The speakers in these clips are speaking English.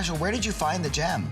special. Where did you find the gem?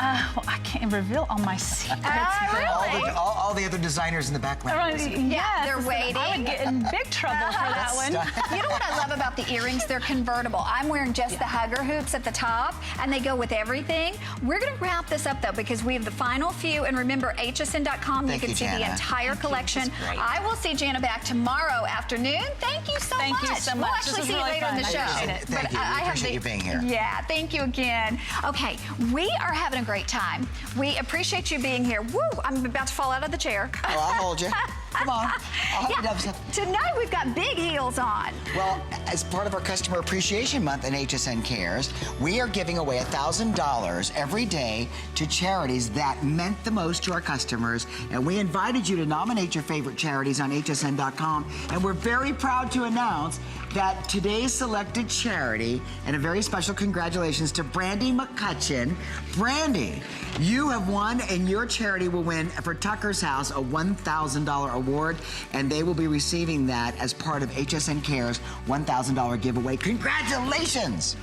Well, I can't reveal all my secrets. Really? All the other designers in the background. Yeah, they're waiting. I would get in big trouble for that one. You know what I love about the earrings? They're convertible. I'm wearing just the hugger hoops at the top, and they go with everything. We're going to wrap this up, though, because we have the final few. And remember, hsn.com, you can see the entire collection. I will see Jana back tomorrow afternoon. Thank you so much. Thank you so much. We'll actually see you later in the show. Thank you. We appreciate you being here. Yeah, thank you again. Okay, we are having a great time. We appreciate you being here. Woo, I'm about to fall out of the chair. Oh, I'll hold you. Come on. I'll help you up. Tonight we've got big heels on. Well, as part of our Customer Appreciation Month in HSN Cares, we are giving away $1,000 every day to charities that meant the most to our customers. And we invited you to nominate your favorite charities on hsn.com. And we're very proud to announce that today's selected charity, and a very special congratulations to Brandy McCutcheon. Brandy, you have won, and your charity will win for Tucker's House a $1,000 award, and they will be receiving that as part of HSN Cares $1,000 giveaway. Congratulations!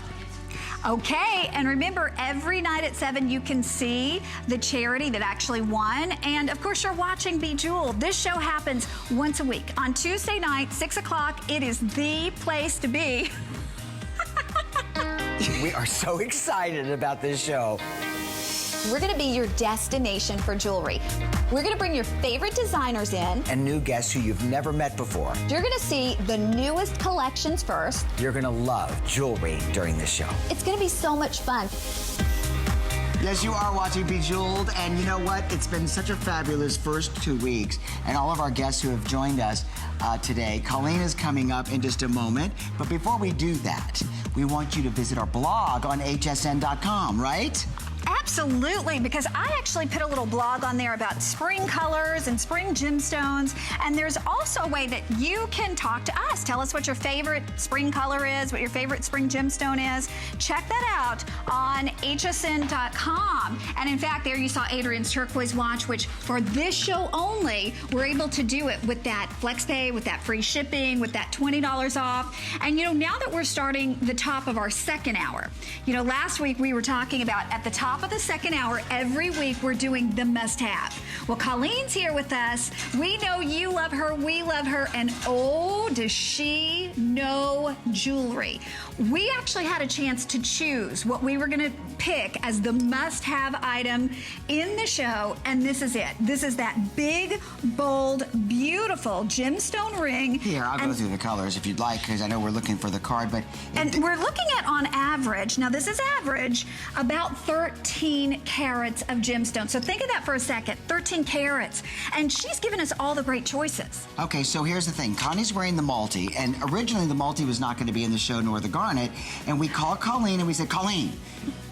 Okay, and remember, every night at 7, you can see the charity that actually won. And of course, you're watching Bejeweled. This show happens once a week. On Tuesday night, 6 o'clock, it is the place to be. We are so excited about this show. We're gonna be your destination for jewelry. We're gonna bring your favorite designers in. And new guests who you've never met before. You're gonna see the newest collections first. You're gonna love jewelry during this show. It's gonna be so much fun. Yes, you are watching Bejeweled, and you know what? It's been such a fabulous first 2 weeks, and all of our guests who have joined us today. Colleen is coming up in just a moment, but before we do that, we want you to visit our blog on hsn.com, right? Absolutely, because I actually put a little blog on there about spring colors and spring gemstones, and there's also a way that you can talk to us. Tell us what your favorite spring color is, what your favorite spring gemstone is. Check that out on hsn.com. And in fact, there you saw Adrian's turquoise watch, which for this show only, we're able to do it with that FlexPay, with that free shipping, with that $20 off. And you know, now that we're starting the top of our second hour, you know, last week we were talking about at the top of the second hour, every week we're doing the must-have. Well, Colleen's here with us. We know you love her, we love her, and oh, does she know jewelry. We actually had a chance to choose what we were gonna pick as the must-have item in the show, and this is it. This is that big, bold, beautiful gemstone ring. Here, I'll go through the colors if you'd like, because I know we're looking for the card, but... And we're looking at, on average, now this is average, about 13 carats of gemstone. So think of that for a second, 13 carats. And she's given us all the great choices. Okay, so here's the thing. Connie's wearing the multi, and originally the multi was not going to be in the show, nor the garnet, and we called Colleen and we said, Colleen,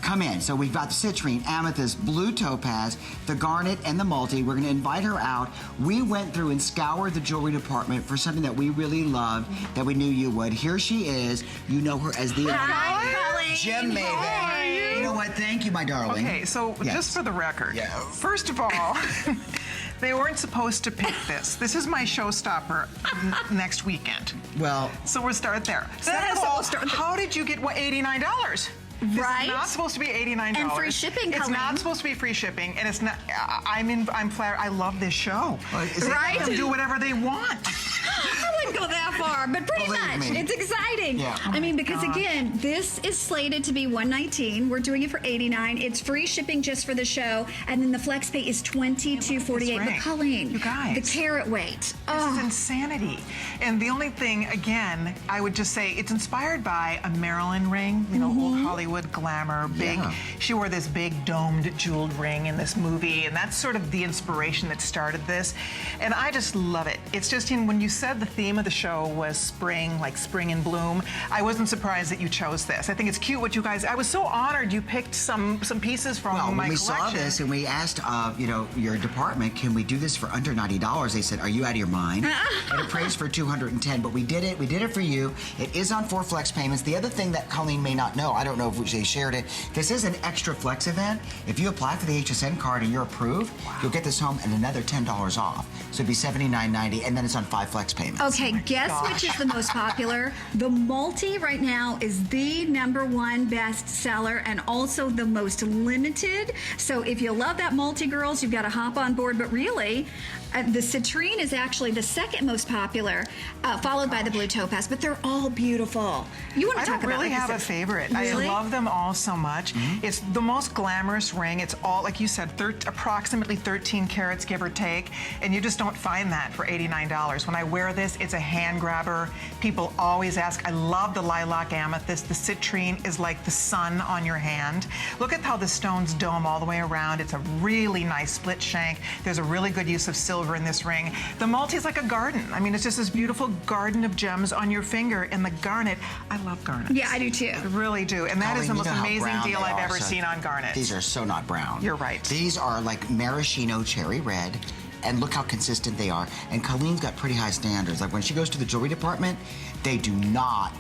come in. So we've got the citrine, amethyst, blue topaz, the garnet, and the multi. We're going to invite her out. We went through and scoured the jewelry department for something that we really loved, that we knew you would. Here she is. You know her as the Gem Maven. You know what? Thank you, my darling. Okay, so just for the record, first of all, they weren't supposed to pick this. This is my showstopper next weekend. Well, so we'll start there. Second of all, how did you get what, $89? Right. It's not supposed to be $89. And free shipping, It's not supposed to be free shipping, and it's not. I'm flattered. I love this show. Right? They can do whatever they want. I wouldn't go that far, but pretty much. It's exciting. Yeah. I mean, because again, this is slated to be $119. We're doing it for $89. It's free shipping just for the show, and then the flex pay is $22.48. But Colleen, you guys, the carat weight. This is insanity. And the only thing, again, I would just say it's inspired by a Marilyn ring, you know, old Hollywood glamour, big. She wore this big domed jeweled ring in this movie, and that's sort of the inspiration that started this. And I just love it. It's just, when you said the theme of the show was spring, like spring in bloom, I wasn't surprised that you chose this. I think it's cute what you guys, I was so honored you picked some pieces from my collection. When we saw this and we asked, you know, your department, can we do this for under $90? They said, are you out of your mind? And it praised for $210, but we did it for you. It is on 4 flex payments. The other thing that Colleen may not know, I don't know if they shared it, this is an extra flex event. If you apply for the HSN card and you're approved, you'll get this home and another $10 off. So it'd be $79.90, and then it's on 5 flex payments. Okay, guess which is the most popular? The multi right now is the #1 best seller and also the most limited. So if you love that multi, girls, you've got to hop on board. But really, the citrine is actually the second most popular, followed by the blue topaz. But they're all beautiful. You want to talk about? I don't really have a favorite. Really? I love them all so much. It's the most glamorous ring. It's all, like you said, approximately 13 carats, give or take, and you just don't find that for $89. When I wear this, it's a hand grabber. People always ask. I love the lilac amethyst. The citrine is like the sun on your hand. Look at how the stones dome all the way around. It's a really nice split shank. There's a really good use of silver in this ring. The multi is like a garden. I mean, it's just this beautiful garden of gems on your finger. And the garnet, I love garnets. Yeah, I do too. I really do. And that is the most amazing deal I've ever seen on garnet. These are so not brown. You're right. These are like maraschino cherry red. And look how consistent they are. And Colleen's got pretty high standards. Like when she goes to the jewelry department, they do not,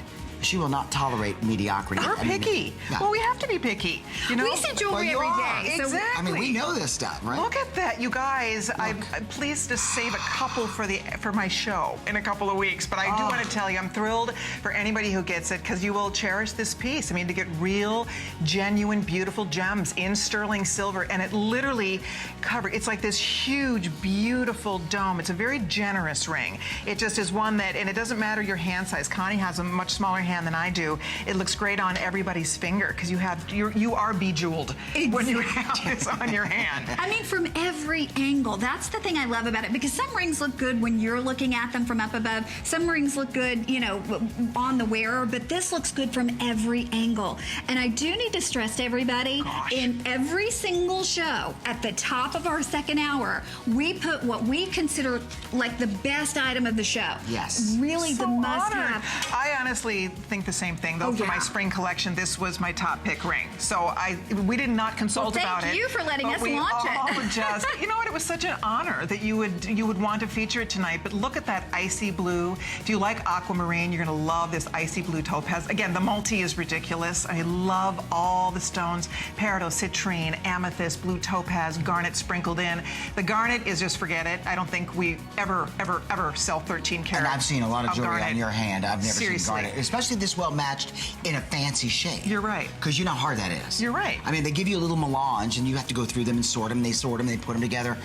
she will not tolerate mediocrity. We're picky. Yeah. Well, we have to be picky. You know? We see jewelry every day. So Exactly. I mean, we know this stuff, right? Look at that, you guys. I'm pleased to save a couple for my show in a couple of weeks. But I do want to tell you, I'm thrilled for anybody who gets it because you will cherish this piece. I mean, to get real, genuine, beautiful gems in sterling silver, and it literally covers. It's like this huge, beautiful dome. It's a very generous ring. It just is one that, and it doesn't matter your hand size. Connie has a much smaller hand than I do. It looks great on everybody's finger because you are bejeweled when you have this on your hand. I mean, from every angle. That's the thing I love about it, because some rings look good when you're looking at them from up above. Some rings look good, you know, on the wearer, but this looks good from every angle. And I do need to stress to everybody, in every single show, at the top of our second hour, we put what we consider like the best item of the show. Yes. Really So the must-have. honored. I honestly think the same thing, though. For my spring collection, this was my top pick ring. So we did not consult Well, about it. thank you for letting but us we launch it. all just, you know what? It was such an honor that you would want to feature it tonight. But look at that icy blue. If you like aquamarine, you're going to love this icy blue topaz. Again, the multi is ridiculous. I love all the stones: peridot, citrine, amethyst, blue topaz, garnet sprinkled in. The garnet is just forget it. I don't think we ever sell 13 karat. And I've seen a lot of jewelry garnet. on your hand. I've never Seriously. seen garnet, especially this well matched in a fancy shape. You're right. Because you know how hard that is. You're right. I mean, they give you a little melange, and you have to go through them and sort them. They sort them, they put them together.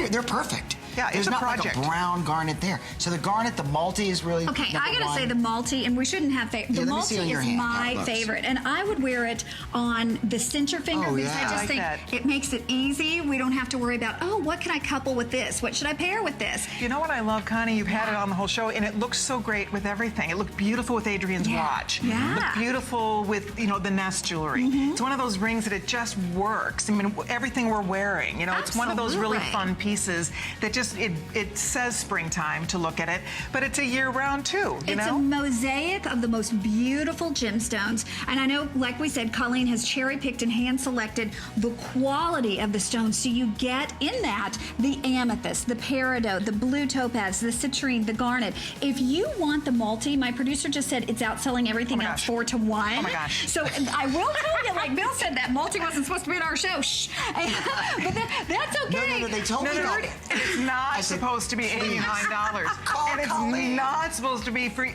They're perfect. Yeah, There's it's a not project. like a brown garnet there. So the garnet, the multi is really Okay, I number gotta one. say the multi, and we shouldn't have the let me see multi on your is hand how it my looks. favorite, and I would wear it on the center finger Oh, because yeah. I I just like think that. it makes it easy. We don't have to worry about, oh, what can I couple with this? What should I pair with this? You know what I love, Connie? You've had it on the whole show, and it looks so great with everything. It looked beautiful with Adrian's watch. Yeah. It looked beautiful with, you know, the Nest jewelry. It's one of those rings that it just works. I mean, everything we're wearing, you know, it's one of those really Absolutely. fun pieces that just, it says springtime to look at it, but it's a year-round too, you It's know? a mosaic of the most beautiful gemstones. And I know, like we said, Colleen has cherry-picked and hand-selected the quality of the stones. So you get in that the amethyst, the peridot, the blue topaz, the citrine, the garnet. If you want the multi, my producer just said it's outselling everything else gosh. 4 to 1. Oh my gosh. So I will tell you, like Bill said, that multi wasn't supposed to be in our show. Shh. But that's okay. No, they told me No, that. it's not said, supposed to be $89. And it's Colleen. not supposed to be free.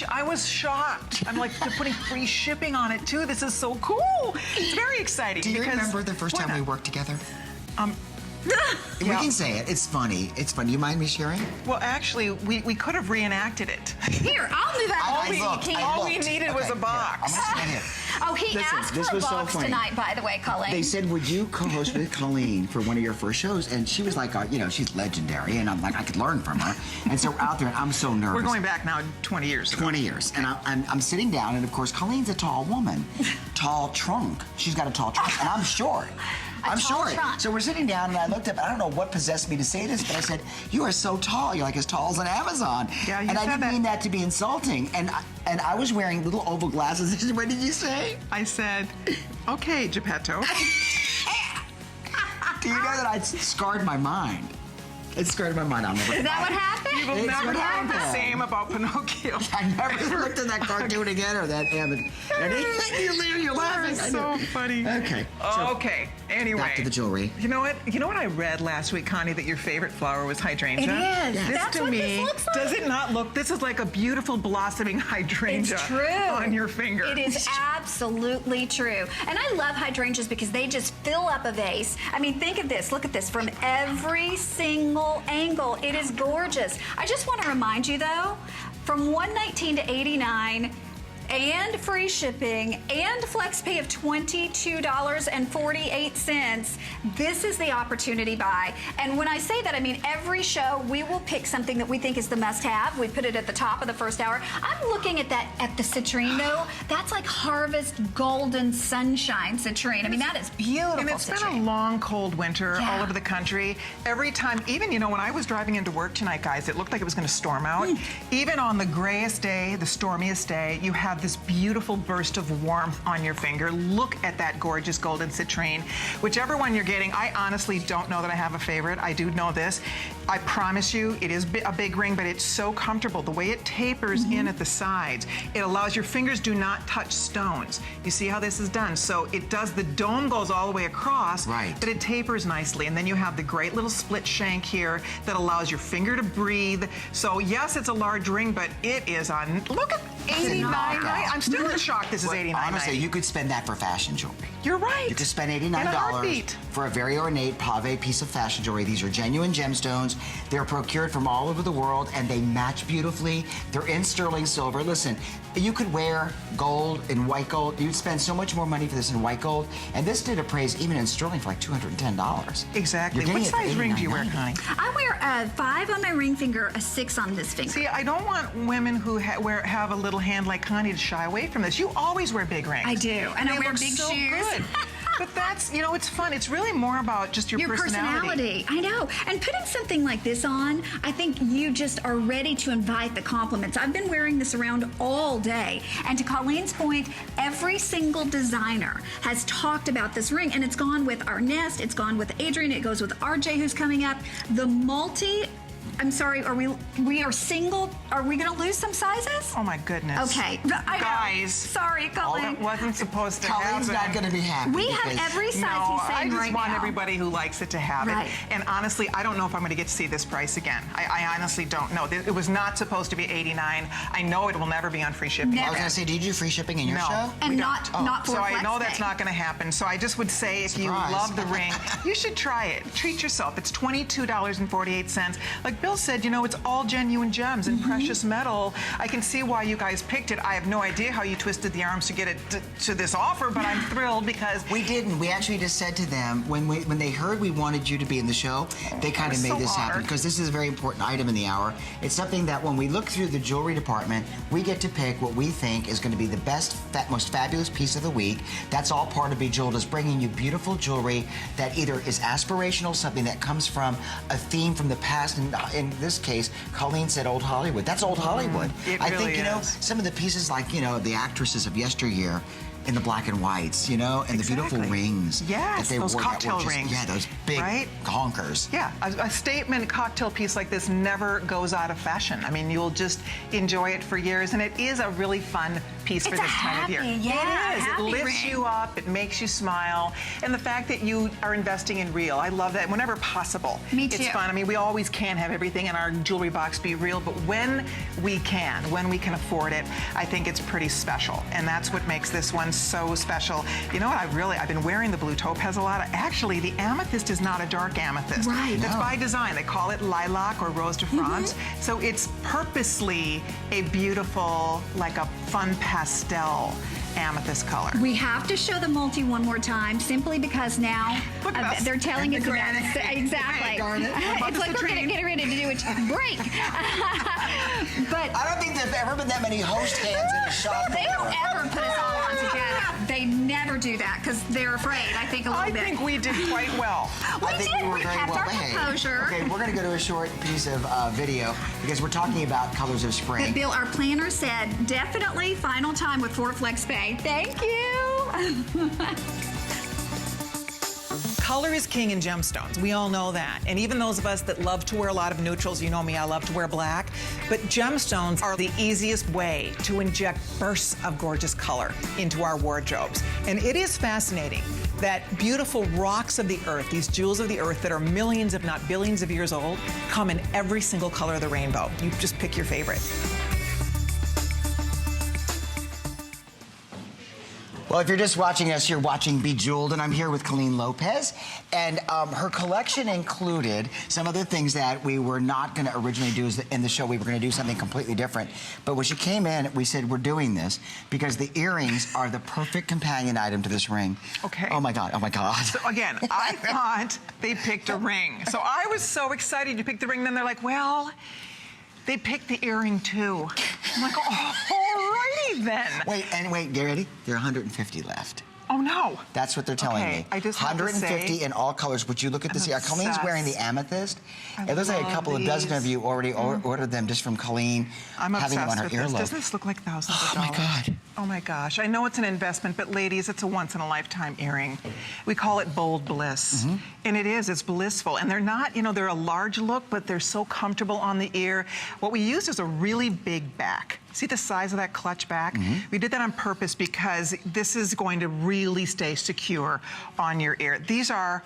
I was shocked. I'm like, they're putting free shipping on it too. This is so cool. It's very exciting. Do you because, remember the first why time we not? worked together? We Yeah. can say it. It's funny. It's funny. You mind me sharing? Well, actually, we could have reenacted it. Here, I'll move out. I of the way. looked, You I can't- all we looked. needed was a Okay, box. here, I'm gonna stand here. Oh, he Listen, asked this for a was so box funny. tonight, by the way, Colleen. They said, would you co-host with Colleen for one of your first shows? And she was like, you know, she's legendary. And I'm like, I could learn from her. And so we're out there, and I'm so nervous. We're going back now 20 years ago. 20 years. And I'm sitting down, and of course, Colleen's a tall woman. Tall trunk. She's got a tall trunk, and I'm short. I'm tall short. trunk. So we're sitting down, and I looked up. I don't know what possessed me to say this, but I said, "You are so tall. You're like as tall as an Amazon." Yeah, you and I said didn't that. mean that to be insulting. And I was wearing little oval glasses. What did you say? I said, okay, Geppetto. Do you know that I scarred my mind? It scared my mind. I'll never Is that what happened? You will It's never what think the happened. same about Pinocchio. I never looked at that cartoon again or that image. And you're laughing. That's so funny. Okay. So Okay. Anyway. back to the jewelry. You know what? You know what I read last week, Connie, that your favorite flower was hydrangea? It is. Yeah. This That's to what me, this looks like. does it not look, this is like a beautiful blossoming hydrangea It's true. on your finger. It is absolutely true. And I love hydrangeas because they just fill up a vase. I mean, think of this. Look at this. From every single angle, it is gorgeous. I just want to remind you, though, from $119 to $89, and free shipping and flex pay of $22.48. This is the opportunity buy. And when I say that, I mean every show we will pick something that we think is the must-have. We put it at the top of the first hour. I'm looking at that at the citrine though. That's like Harvest Golden Sunshine citrine. I mean, that is beautiful. And it's been a citrine. long, cold winter Yeah. all over the country. Every time, even, you know, when I was driving into work tonight, guys, it looked like it was going to storm out. Even on the grayest day, the stormiest day, you have this beautiful burst of warmth on your finger. Look at that gorgeous golden citrine. Whichever one you're getting, I honestly don't know that I have a favorite. I do know this. I promise you, it is a big ring, but it's so comfortable. The way it tapers in at the sides, it allows your fingers do not touch stones. You see how this is done? So it does, the dome goes all the way across, Right. but it tapers nicely. And then you have the great little split shank here that allows your finger to breathe. So yes, it's a large ring, but it is on, look at $89.90. I'm still in shock this is $89.90. Honestly, you could spend that for fashion jewelry. You're right. You could spend In a $89 heartbeat. for a very ornate pave piece of fashion jewelry. These are genuine gemstones. They're procured from all over the world, and they match beautifully. They're in sterling silver. Listen, you could wear gold and white gold. You'd spend so much more money for this in white gold, and this did appraise even in sterling for like $210. Exactly. You're What getting it for size ring do you wear, $89.90. Connie? I wear a 5 on my ring finger, a 6 on this finger. See, I don't want women who have a little hand like Connie to shy away from this. You always wear big rings. I do, and I They wear look big so shoes. good. But that's, you know, it's fun. It's really more about just your personality. I know. And putting something like this on, I think you just are ready to invite the compliments. I've been wearing this around all day. And to Colleen's point, every single designer has talked about this ring, and it's gone with our Nest, it's gone with Adrian, it goes with RJ who's coming up. The I'm sorry, we are single. Are we going to lose some sizes? Oh my goodness. Okay. Guys. Sorry, Colleen. That wasn't supposed to Colleen's happen. not going to be happy. We have because- every size No, he's I saying just right want now. everybody who likes it to have Right. it. And honestly, I don't know if I'm going to get to see this price again. I honestly don't know. It was not supposed to be $89. I know it will never be on free shipping. Never. I was going to say, did you do free shipping in your No. show? And we not don't. not for So a I flex know that's pay. not going to happen. So I just would say, if you Surprise. love the ring, you should try it. Treat yourself. It's $22.48. Like Bill said, you know, it's all genuine gems and precious metal. I can see why you guys picked it. I have no idea how you twisted the arms to get it to this offer, but I'm thrilled because We didn't. We actually just said to them when they heard we wanted you to be in the show, they kind of I'm made so this happen honored. because this is a very important item in the hour. It's something that when we look through the jewelry department, we get to pick what we think is going to be the best, most fabulous piece of the week. That's all part of Bejeweled, is bringing you beautiful jewelry that either is aspirational, something that comes from a theme from the past. And in this case, Colleen said Old Hollywood. That's Old Hollywood. It I really think, you know, is. some of the pieces like, you know, the actresses of yesteryear in the black and whites, you know, and the beautiful Exactly. rings. Yes, that they those wore that were cocktail just- rings, Yeah, those big right? honkers. yeah, a statement cocktail piece like this never goes out of fashion. I mean, you'll just enjoy it for years, and it is a really fun piece for It's a this time of year. happy, yeah, it is. It happy lifts ring. you up. It makes you smile, and the fact that you are investing in real, I love that. Whenever possible, Me it's too. fun. I mean, we always can't have everything in our jewelry box be real, but when we can afford it, I think it's pretty special, and that's what makes this one so special. You know what? I've been wearing the blue topaz a lot. Actually, the amethyst is not a dark amethyst. Right. That's No. by design. They call it lilac or rose de France. So it's purposely a beautiful, like a fun pastel amethyst color. We have to show the multi one more time, simply because now Look at us. they're telling And us the about granite. exactly. Darn it. How It's like we're going to get ready to do a break. But I don't think there's ever been that many host hands in a shop. they don't ever put us all on together. They never do that because they're afraid, I think, a little I bit. think we did quite well. I think did. we were We very kept well our behaved. composure. Okay, we're going to go to a short piece of video because we're talking about colors of But spring. Bill, our planner said definitely final time with 4 flex pay. Thank you. color is king in gemstones. We all know that. And even those of us that love to wear a lot of neutrals, you know me, I love to wear black. But gemstones are the easiest way to inject bursts of gorgeous color into our wardrobes. And it is fascinating that beautiful rocks of the earth, these jewels of the earth that are millions, if not billions of years old, come in every single color of the rainbow. You just pick your favorite. Well, if you're just watching us, you're watching Bejeweled, and I'm here with Colleen Lopez. And her collection included some of the things that we were not going to originally do in the show. We were going to do something completely different. But when she came in, we said, we're doing this because the earrings are the perfect companion item to this ring. Okay. Oh, my God. Oh, my God. So, again, I thought they picked a ring. So I was so excited you picked the ring. Then they're like, well, they picked the earring, too. I'm like, oh, alrighty then. Wait, get ready? There are 150 left. Oh, no. That's what they're telling me. I just have to 150 say, in all colors. Would you look at this here? Colleen's wearing the amethyst. It looks like a couple of dozen of you already ordered them just from Colleen. I'm having them on obsessed her with this. earlobe. Doesn't this look like thousands of dollars? Oh, my God. Oh, my gosh. I know it's an investment, but ladies, it's a once-in-a-lifetime earring. We call it bold bliss. And it is. It's blissful. And they're not, you know, they're a large look, but they're so comfortable on the ear. What we used is a really big back. See the size of that clutch back? We did that on purpose because this is going to really stay secure on your ear. These are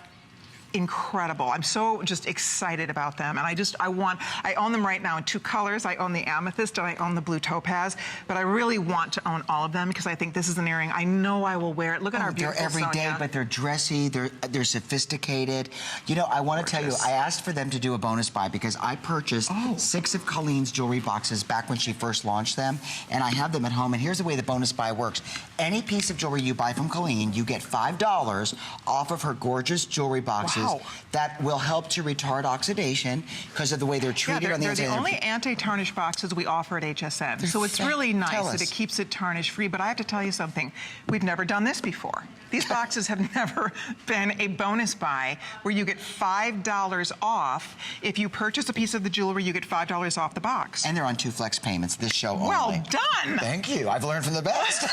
incredible. I'm so just excited about them. And I own them right now in 2 colors. I own the amethyst and I own the blue topaz, but I really want to own all of them because I think this is an earring I know I will wear it. Look at our beautiful They're everyday, Sonia. but they're dressy, they're sophisticated. You know, I want to tell you, I asked for them to do a bonus buy because I purchased 6 of Colleen's jewelry boxes back when she first launched them, and I have them at home. And here's the way the bonus buy works. Any piece of jewelry you buy from Colleen, you get $5 off of her gorgeous jewelry boxes. That will help to retard oxidation because of the way they're treated on the inside. They're the only anti-tarnish boxes we offer at HSN. So it's really nice that it keeps it tarnish-free. But I have to tell you something. We've never done this before. These boxes have never been a bonus buy where you get $5 off. If you purchase a piece of the jewelry, you get $5 off the box. And they're on 2 flex payments this show only. Well done! Thank you. I've learned from the best.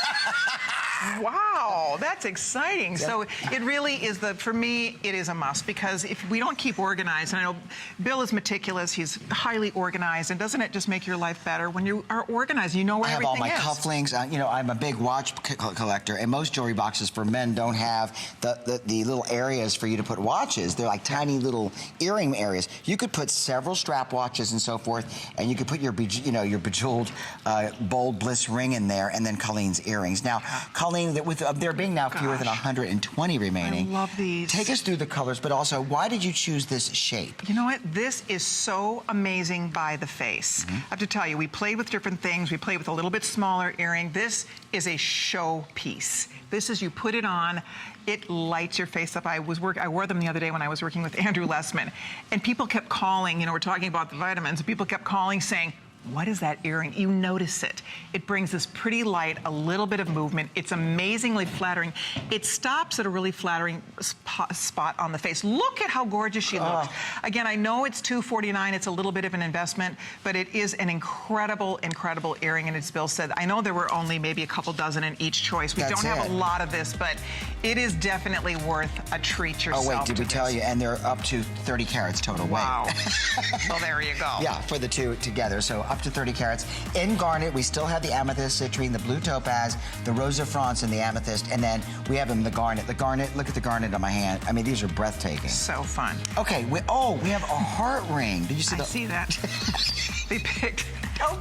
Wow, that's exciting. So it really is for me, it is a must because if we don't keep organized, and I know Bill is meticulous, he's highly organized, and doesn't it just make your life better when you are organized? You know where everything is. I have all my cufflinks. You know, I'm a big watch collector, and most jewelry boxes for men don't have the little areas for you to put watches. They're like tiny little earring areas. You could put several strap watches and so forth, and you could put your bejeweled bold bliss ring in there, and then Colleen's earrings. Now, Colleen, with there being now fewer than 120 remaining. I love these. Take us through the colors, but also, why did you choose this shape? You know what? This is so amazing by the face. I have to tell you, we played with different things. We played with a little bit smaller earring. This is a show piece. This is, you put it on, it lights your face up. I wore them the other day when I was working with Andrew Lessman, and people kept calling, you know, we're talking about the vitamins, and people kept calling saying, what is that earring? You notice it. It brings this pretty light, a little bit of movement. It's amazingly flattering. It stops at a really flattering spot on the face. Look at how gorgeous she looks. Again, I know it's $249. It's a little bit of an investment, but it is an incredible, incredible earring. And as Bill said, I know there were only maybe a couple dozen in each choice. We don't have a lot of this, but it is definitely worth a treat yourself. Oh, wait, did we tell you? And they're up to 30 carats total weight. Wow. Well, there you go. Yeah, for the 2 together. So up to 30 carats. In garnet, we still have the amethyst, citrine, the blue topaz, the rose of France, and the amethyst, and then we have them the garnet. The garnet, look at the garnet on my hand. I mean, these are breathtaking. So fun. Okay, we have a heart ring. Did you see I see that. They picked.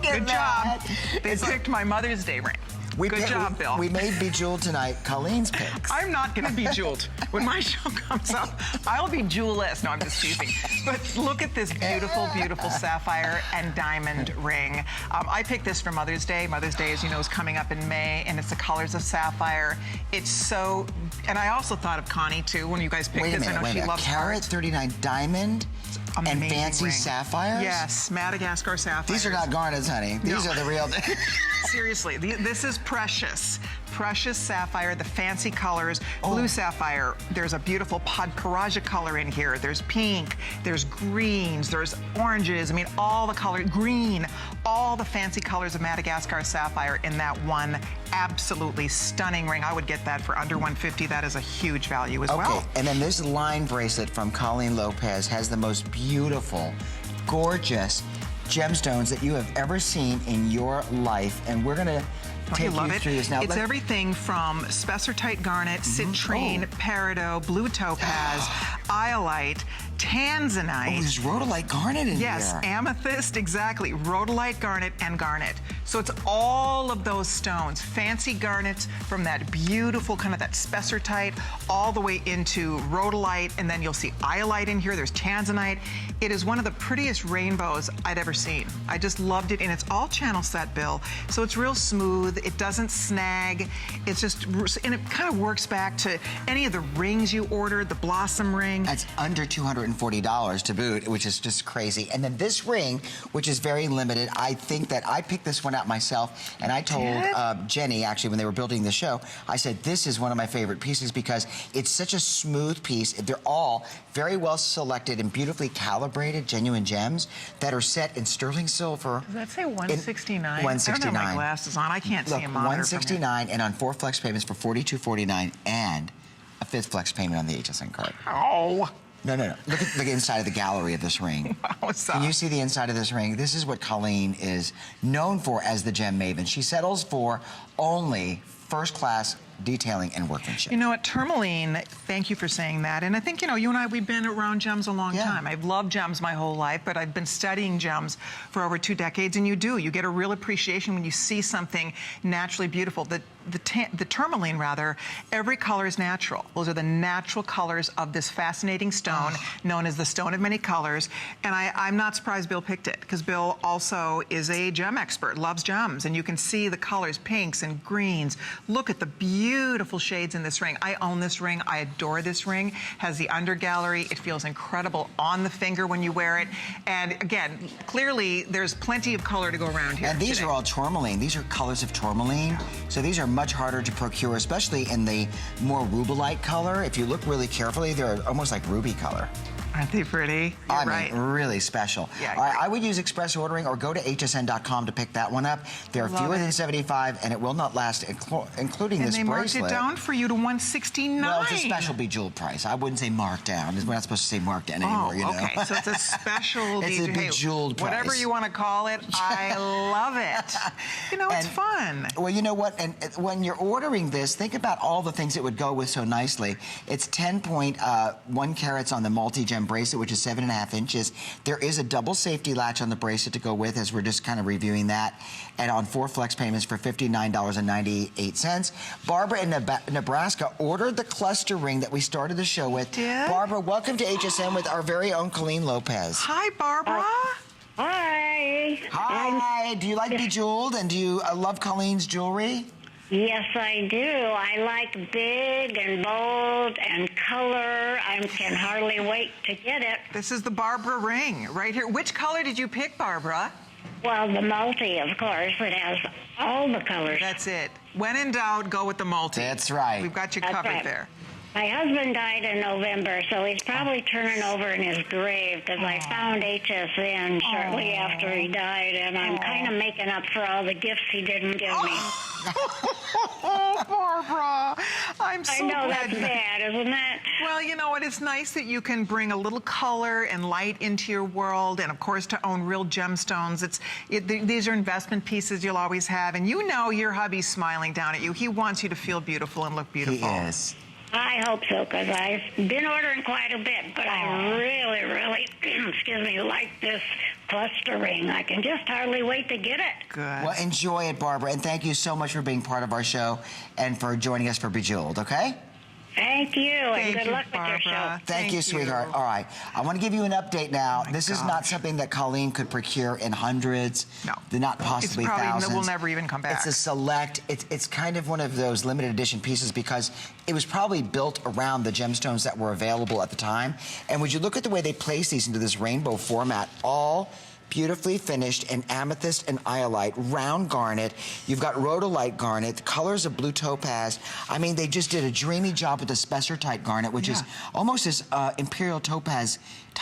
Good job. They picked my Mother's Day ring. Good job, Bill. We made Bejeweled tonight Colleen's picks. I'm not going to be jeweled. When my show comes up, I'll be jewelless. No, I'm just teasing. But look at this beautiful, beautiful sapphire and diamond ring. I picked this for Mother's Day. Mother's Day, as you know, is coming up in May, and it's the colors of sapphire. It's so, and I also thought of Connie, too, when you guys picked this. I know she loves carat 39 diamond and fancy ring. sapphires? Yes, Madagascar sapphires. These are not garnets, honey. These are the real. Seriously, this is precious. Precious sapphire, the fancy colors, blue sapphire. There's a beautiful Podparaja color in here. There's pink, there's greens, there's oranges. I mean, all the color, green, all the fancy colors of Madagascar sapphire in that one absolutely stunning ring. I would get that for under $150. That is a huge value as well. Okay, and then this line bracelet from Colleen Lopez has the most beautiful, gorgeous gemstones that you have ever seen in your life, and we're gonna take you through this now. It's everything from spessartite garnet, citrine, peridot, blue topaz, iolite, tanzanite. Oh, there's rhodolite garnet in here. Yes, amethyst, exactly. Rhodolite, garnet, and garnet. So it's all of those stones, fancy garnets from that beautiful kind of that spessartite all the way into rhodolite, and then you'll see iolite in here. There's tanzanite. It is one of the prettiest rainbows I'd ever seen. I just loved it, and it's all channel set, Bill. So it's real smooth. It doesn't snag. It's just, and it kind of works back to any of the rings you ordered, the blossom ring. That's under $240 to boot, which is just crazy. And then this ring, which is very limited, I think that I picked this one out myself, and I told Jenny, actually, when they were building the show, I said, this is one of my favorite pieces because it's such a smooth piece. They're all very well selected and beautifully calibrated genuine gems that are set in sterling silver. Does that say 169? 169. I don't have my glasses on. I can't see a monitor. 169 and on 4 flex payments for $42.49 and a 5th flex payment on the HSN card. Oh. No. Look at the inside of the gallery of this ring. Wow, Can you see the inside of this ring? This is what Colleen is known for as the gem maven. She settles for only first-class detailing and workmanship. You know what, tourmaline, thank you for saying that. And I think, you know, you and I, we've been around gems a long time. I've loved gems my whole life, but I've been studying gems for over 2 decades, and you get a real appreciation when you see something naturally beautiful. The tourmaline, rather, every color is natural. Those are the natural colors of this fascinating stone known as the stone of many colors. And I'm not surprised Bill picked it, because Bill also is a gem expert, loves gems, and you can see the colors, pinks and greens. Look at the beautiful shades in this ring. I own this ring. I adore this ring. Has the under gallery. It feels incredible on the finger when you wear it. And again, clearly there's plenty of color to go around here. And these are all tourmaline. These are colors of tourmaline. So these are much harder to procure, especially in the more rubelite color. If you look really carefully, they're almost like ruby color. Aren't they pretty? You're right. Really special. Yeah, all right, I would use express ordering or go to hsn.com to pick that one up. There are fewer than 75, and it will not last, including this bracelet. And they marked it down for you to $169. Well, it's a special bejeweled price. I wouldn't say marked down. We're not supposed to say marked down anymore, you know. Okay, so it's a special It's a bejeweled price. Whatever you want to call it, I love it. You know, it's fun. Well, you know what? And when you're ordering this, think about all the things it would go with so nicely. It's 10.1 carats on the multi-gem bracelet, which is 7.5 inches. There is a double safety latch on the bracelet to go with, as we're just kind of reviewing that. And on 4 flex payments for $59.98. Barbara in Nebraska ordered the cluster ring that we started the show with. Barbara, welcome to HSN with our very own Colleen Lopez. Hi, Barbara. Hi. Hi. Do you like bejeweled, and do you love Colleen's jewelry? Yes, I do. I like big and bold and color. I can hardly wait to get it. This is the Barbara ring right here. Which color did you pick, Barbara? Well, the multi, of course. It has all the colors. That's it. When in doubt, go with the multi. That's right. We've got you That's covered right. there. My husband died in November, so he's probably turning over in his grave, because I found HSN shortly after he died, and I'm kind of making up for all the gifts he didn't give me. Oh, Barbara. I'm so I know glad. that's bad, isn't it? Well, you know what? It's nice that you can bring a little color and light into your world, and of course, to own real gemstones. These are investment pieces you'll always have, and you know your hubby's smiling down at you. He wants you to feel beautiful and look beautiful. He is. I hope so, because I've been ordering quite a bit, but I really, excuse me, like this cluster ring. I can just hardly wait to get it. Good. Well, enjoy it, Barbara, and thank you so much for being part of our show and for joining us for Bejeweled, okay? Thank you, and good luck Barbara. with your show. Thank you, sweetheart. All right. I want to give you an update now. This is not something that Colleen could procure in hundreds. No. They're not possibly it's probably, thousands. will never even come back. It's a select, it's kind of one of those limited edition pieces because it was probably built around the gemstones that were available at the time. And would you look at the way they place these into this rainbow format, all beautifully finished in amethyst and iolite, round garnet. You've got rhodolite garnet, the colors of blue topaz. I mean, they just did a dreamy job with the spessartite garnet, which is almost this imperial topaz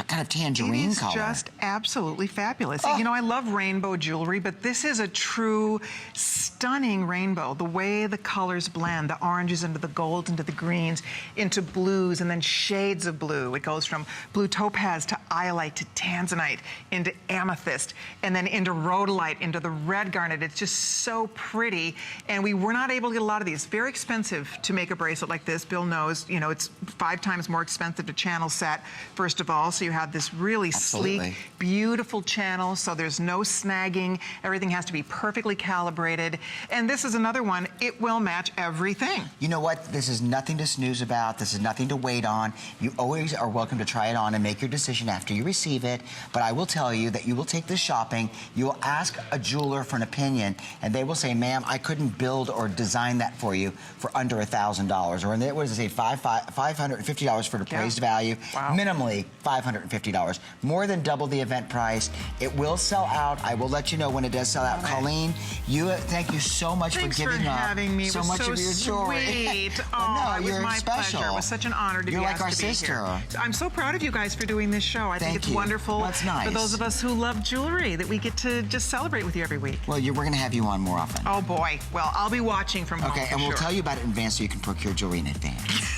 kind of tangerine color. It is just absolutely fabulous. You know, I love rainbow jewelry, but this is a true stunning rainbow. The way the colors blend, the oranges into the gold, into the greens, into blues, and then shades of blue. It goes from blue topaz to iolite to tanzanite, into amethyst, and then into rhodolite, into the red garnet. It's just so pretty, and we were not able to get a lot of these. Very expensive to make a bracelet like this. Bill knows, you know, it's 5 times more expensive to channel set, first of all. So you have this really sleek, beautiful channel, so there's no snagging. Everything has to be perfectly calibrated. And this is another one, it will match everything. You know what? This is nothing to snooze about. This is nothing to wait on. You always are welcome to try it on and make your decision after you receive it. But I will tell you that you will take this shopping, you will ask a jeweler for an opinion, and they will say, ma'am, I couldn't build or design that for you for under $1,000. Or what does it say, $550 for the appraised value? Wow. Minimally $550. More than double the event price. It will sell out. I will let you know when it does sell out. Colleen, thank you so much for giving up having me. so much of your jewelry. Sweet. No, it was you're my special. pleasure. It was such an honor to You're be like asked our to be sister. here. I'm so proud of you guys for doing this show. I think it's wonderful. That's nice. For those of us who love jewelry, that we get to just celebrate with you every week. Well, we're going to have you on more often. Oh boy. Well, I'll be watching from home. Okay, and we'll tell you about it in advance so you can procure jewelry in advance.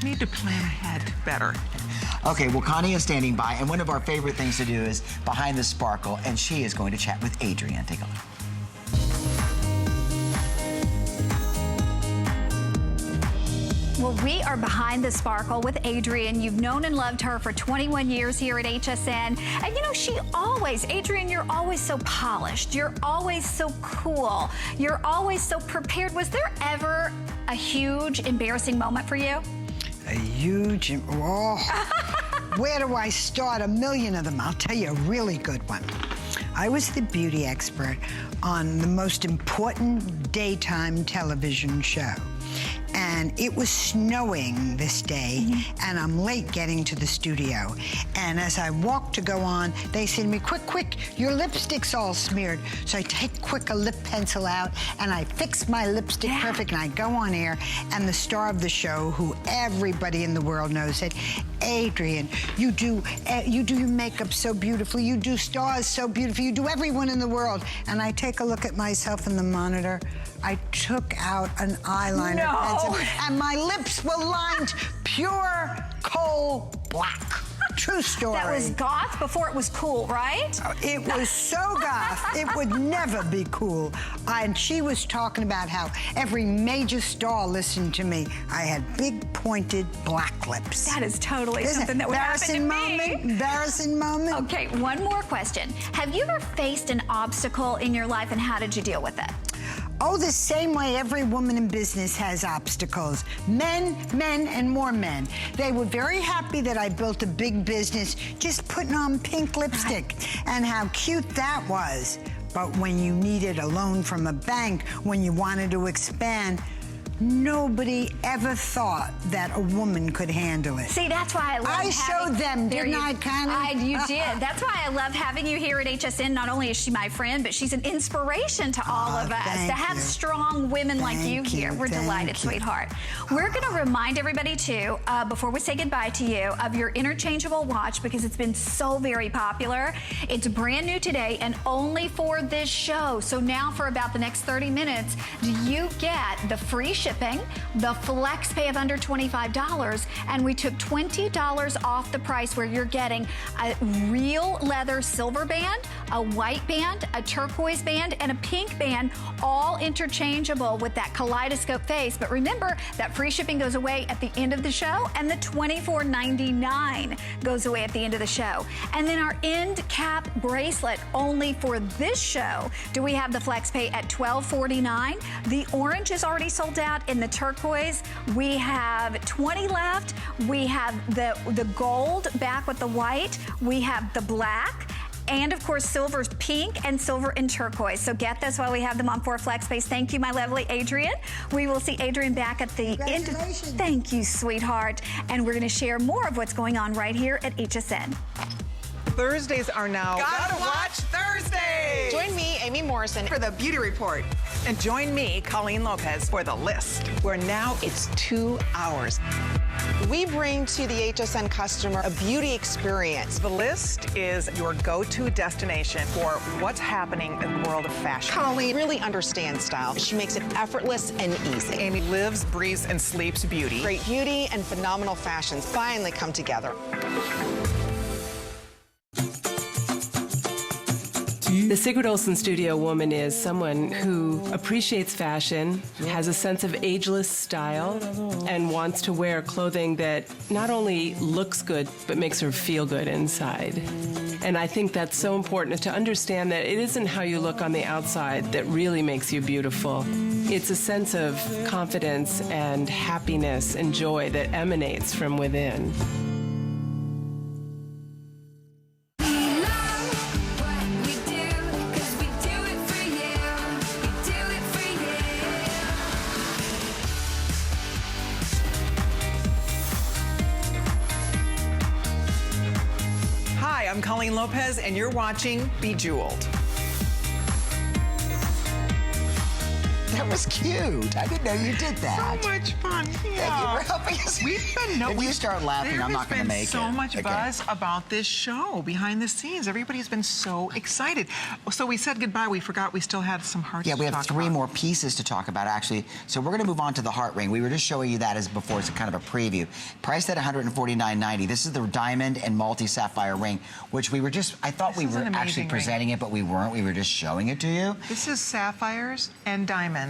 Need to plan ahead better. Okay, well, Connie is standing by, and one of our favorite things to do is Behind the Sparkle, and she is going to chat with Adrienne. Take a look. Well, we are Behind the Sparkle with Adrienne. You've known and loved her for 21 years here at HSN. And you know, Adrienne, you're always so polished. You're always so cool. You're always so prepared. Was there ever a huge, embarrassing moment for you? A huge, where do I start? A million of them. I'll tell you a really good one. I was the beauty expert on the most important daytime television show. And it was snowing this day, and I'm late getting to the studio. And as I walked to go on, they said to me, quick, your lipstick's all smeared. So I take a lip pencil out, and I fix my lipstick perfect, and I go on air, and the star of the show, who everybody in the world knows, said, Adrienne, you do your makeup so beautifully, you do stars so beautifully, you do everyone in the world. And I take a look at myself in the monitor. I took out an eyeliner pencil, and my lips were lined pure coal black. True story. That was goth before it was cool, right? It was so goth, it would never be cool. And she was talking about how every major star listened to me. I had big, pointed black lips. That is totally something that would happen to me. Embarrassing moment. Okay, one more question. Have you ever faced an obstacle in your life, and how did you deal with it? Oh, the same way every woman in business has obstacles. Men, and more men. They were very happy that I built a big business just putting on pink lipstick, and how cute that was. But when you needed a loan from a bank, when you wanted to expand, nobody ever thought that a woman could handle it. See, that's why I love I showed them, didn't I, Connie? You did. That's why I love having you here at HSN. Not only is she my friend, but she's an inspiration to all of us. To have strong women like you here. We're delighted, sweetheart. We're going to remind everybody, too, before we say goodbye to you, of your interchangeable watch, because it's been so very popular. It's brand new today and only for this show. So now for about the next 30 minutes, you get the free shipping, the flex pay of under $25, and we took $20 off the price, where you're getting a real leather silver band, a white band, a turquoise band, and a pink band, all interchangeable with that kaleidoscope face. But remember, that free shipping goes away at the end of the show, and the $24.99 goes away at the end of the show. And then our end cap bracelet, only for this show, do we have the flex pay at $12.49. The orange is already sold out. In the turquoise, we have 20 left. We have the gold back with the white. We have the black. And of course, silver's pink and silver and turquoise. So get this while we have them on for flex space. Thank you, my lovely Adrienne. We will see Adrienne back at the end. Thank you, sweetheart. And we're going to share more of what's going on right here at HSN. Thursdays are now Gotta Watch Thursday. Join me, Amy Morrison, for the Beauty Report. And join me, Colleen Lopez, for The List, where now it's 2 hours. We bring to the HSN customer a beauty experience. The List is your go-to destination for what's happening in the world of fashion. Colleen really understands style. She makes it effortless and easy. Amy lives, breathes, and sleeps beauty. Great beauty and phenomenal fashions finally come together. The Sigrid Olsen Studio woman is someone who appreciates fashion, has a sense of ageless style, and wants to wear clothing that not only looks good, but makes her feel good inside. And I think that's so important to understand that it isn't how you look on the outside that really makes you beautiful. It's a sense of confidence and happiness and joy that emanates from within. I'm Colleen Lopez, and you're watching Bejeweled. That was cute. I didn't know you did that. So much fun. Thank you for helping us. If you start laughing, I'm not going to make it. There's been so much buzz about this show behind the scenes. Everybody's been so excited. So we said goodbye. We forgot we still had some hearts. Yeah, we to have talk 3 about. more pieces to talk about, actually. So we're going to move on to the heart ring. We were just showing you that as before. It's kind of a preview. Priced at $149.90. This is the diamond and multi-sapphire ring, which we were just, I thought we were actually presenting it, but we weren't. We were just showing it to you. This is sapphires and diamonds.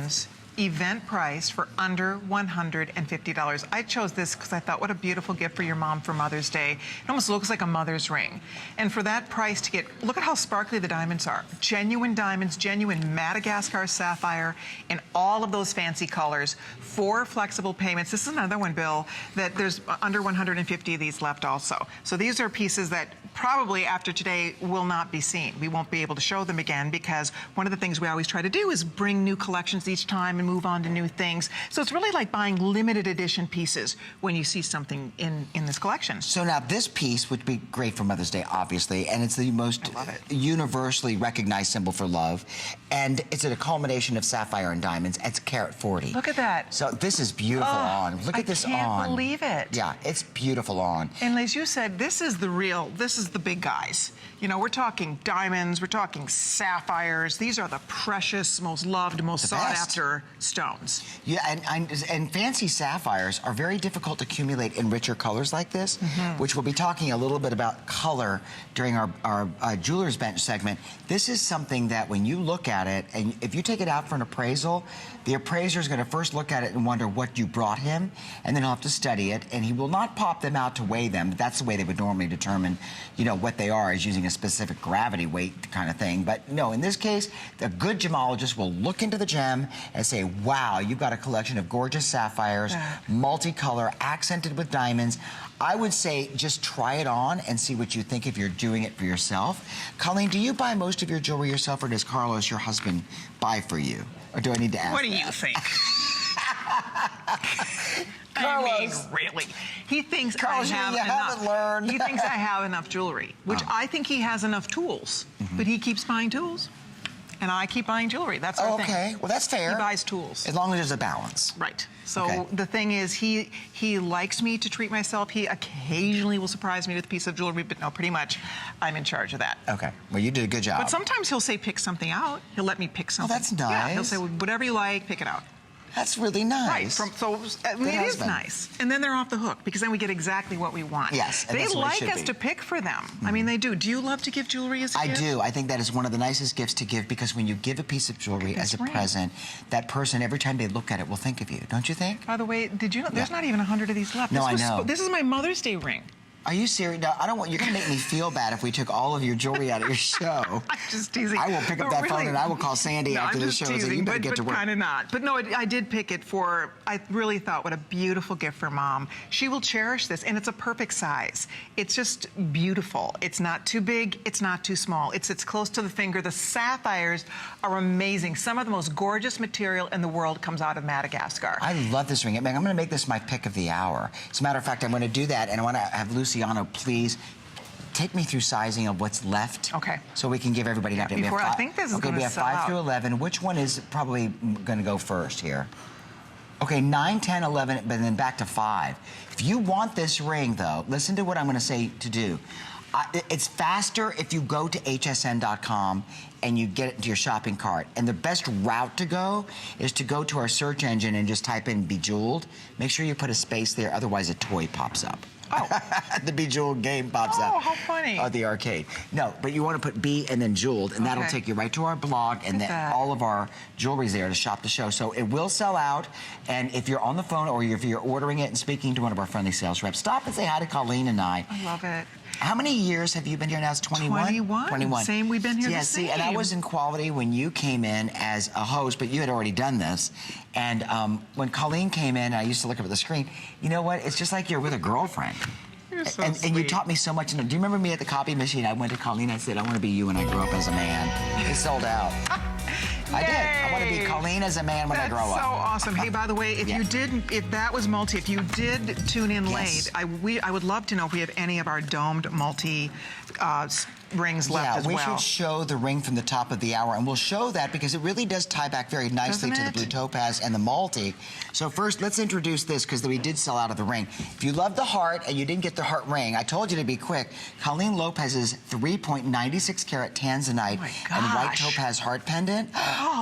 Event price for under $150. I chose this because I thought, what a beautiful gift for your mom for Mother's Day. It almost looks like a mother's ring. And for that price to get, look at how sparkly the diamonds are. Genuine diamonds, genuine Madagascar sapphire, in all of those fancy colors. 4 flexible payments. This is another one, Bill, that there's under 150 of these left also. So these are pieces that probably after today will not be seen. We won't be able to show them again because one of the things we always try to do is bring new collections each time and move on to new things. So it's really like buying limited edition pieces when you see something in this collection. So now this piece would be great for Mother's Day, obviously, and it's the most universally recognized symbol for love. And it's a culmination of sapphire and diamonds. It's carat 40. Look at that. So this is beautiful on. Look at this on. I can't believe it. Yeah, it's beautiful on. And as you said, this is the real, this is the big guys. You know, we're talking diamonds, we're talking sapphires. These are the precious, most loved, most sought after stones. Yeah, and fancy sapphires are very difficult to accumulate in richer colors like this, which we'll be talking a little bit about color during our Jeweler's Bench segment. This is something that when you look at it, and if you take it out for an appraisal, the appraiser is going to first look at it and wonder what you brought him, and then he'll have to study it, and he will not pop them out to weigh them. That's the way they would normally determine, you know, what they are, is using a specific gravity weight kind of thing. But no, in this case, the good gemologist will look into the gem and say, wow, you've got a collection of gorgeous sapphires, multicolor, accented with diamonds. I would say just try it on and see what you think if you're doing it for yourself. Colleen, do you buy most of your jewelry yourself, or does Carlos, your husband, buy for you? Or do I need to ask What do you think? I mean, really. He thinks Carlos, I have you enough. haven't learned. He thinks I have enough jewelry, which I think he has enough tools. But he keeps buying tools. And I keep buying jewelry. That's our thing. Okay, well, that's fair. He buys tools. As long as there's a balance. Right. So the thing is, he likes me to treat myself. He occasionally will surprise me with a piece of jewelry, but no, pretty much I'm in charge of that. Okay. Well, you did a good job. But sometimes he'll say, pick something out. He'll let me pick something. Oh, that's nice. Yeah, he'll say, whatever you like, pick it out. That's really nice. Right. It is nice. And then they're off the hook because then we get exactly what we want. Yes. And they that's what it like should us be. to pick for them. I mean, they do. Do you love to give jewelry as a gift? I do. I think that is one of the nicest gifts to give, because when you give a piece of jewelry as a present, that person, every time they look at it, will think of you. Don't you think? By the way, did you know there's not even 100 of these left? No, I know. This is my Mother's Day ring. Are you serious? No, I don't want. You're going to make me feel bad if we took all of your jewelry out of your show. I'm just teasing. I will pick up that phone and I will call Sandy after the show and say, you better get to work. Kind of not. But no, I did pick it for, I really thought, what a beautiful gift for Mom. She will cherish this, and it's a perfect size. It's just beautiful. It's not too big. It's not too small. It's close to the finger. The sapphires are amazing. Some of the most gorgeous material in the world comes out of Madagascar. I love this ring. I'm going to make this my pick of the hour. As a matter of fact, I'm going to do that, and I want to have Luciano please take me through sizing of what's left. Okay. So we can give everybody an update. Before, I think this is okay, gonna we have sell 5 out. through 11. Which one is probably going to go first here? Okay, 9, 10, 11, but then back to 5. If you want this ring, though, listen to what I'm going to say to do. It's faster if you go to hsn.com and you get it into your shopping cart. And the best route to go is to go to our search engine and just type in Bejeweled. Make sure you put a space there, otherwise a toy pops up. Oh. The Bejeweled game pops up. Oh, how funny. The arcade. No, but you want to put B and then Jeweled, and that'll take you right to our blog, and then all of our jewelry's there to shop the show. So it will sell out, and if you're on the phone or if you're ordering it and speaking to one of our friendly sales reps, stop and say hi to Colleen and I. I love it. How many years have you been here now? It's 21? 21. Same, we've been here Yeah, the see, same. and I was in quality when you came in as a host, but you had already done this. And when Colleen came in, I used to look up at the screen. You know what? It's just like you're with a girlfriend. You're so and you sweet. taught me so much. Do you remember me at the copy machine? I went to Colleen, I said, I want to be you when I grow up as a man. It sold out. I did. I want to be Colleen as a man when I grow up. That's so awesome. Hey, by the way, if you did, if that was multi, if you did tune in late, I would love to know if we have any of our domed multi rings left as well. Yeah, we should show the ring from the top of the hour, and we'll show that because it really does tie back very nicely to the blue topaz and the multi. So first, let's introduce this because we did sell out of the ring. If you love the heart and you didn't get the heart ring, I told you to be quick. Colleen Lopez's 3.96 carat tanzanite and white topaz heart pendant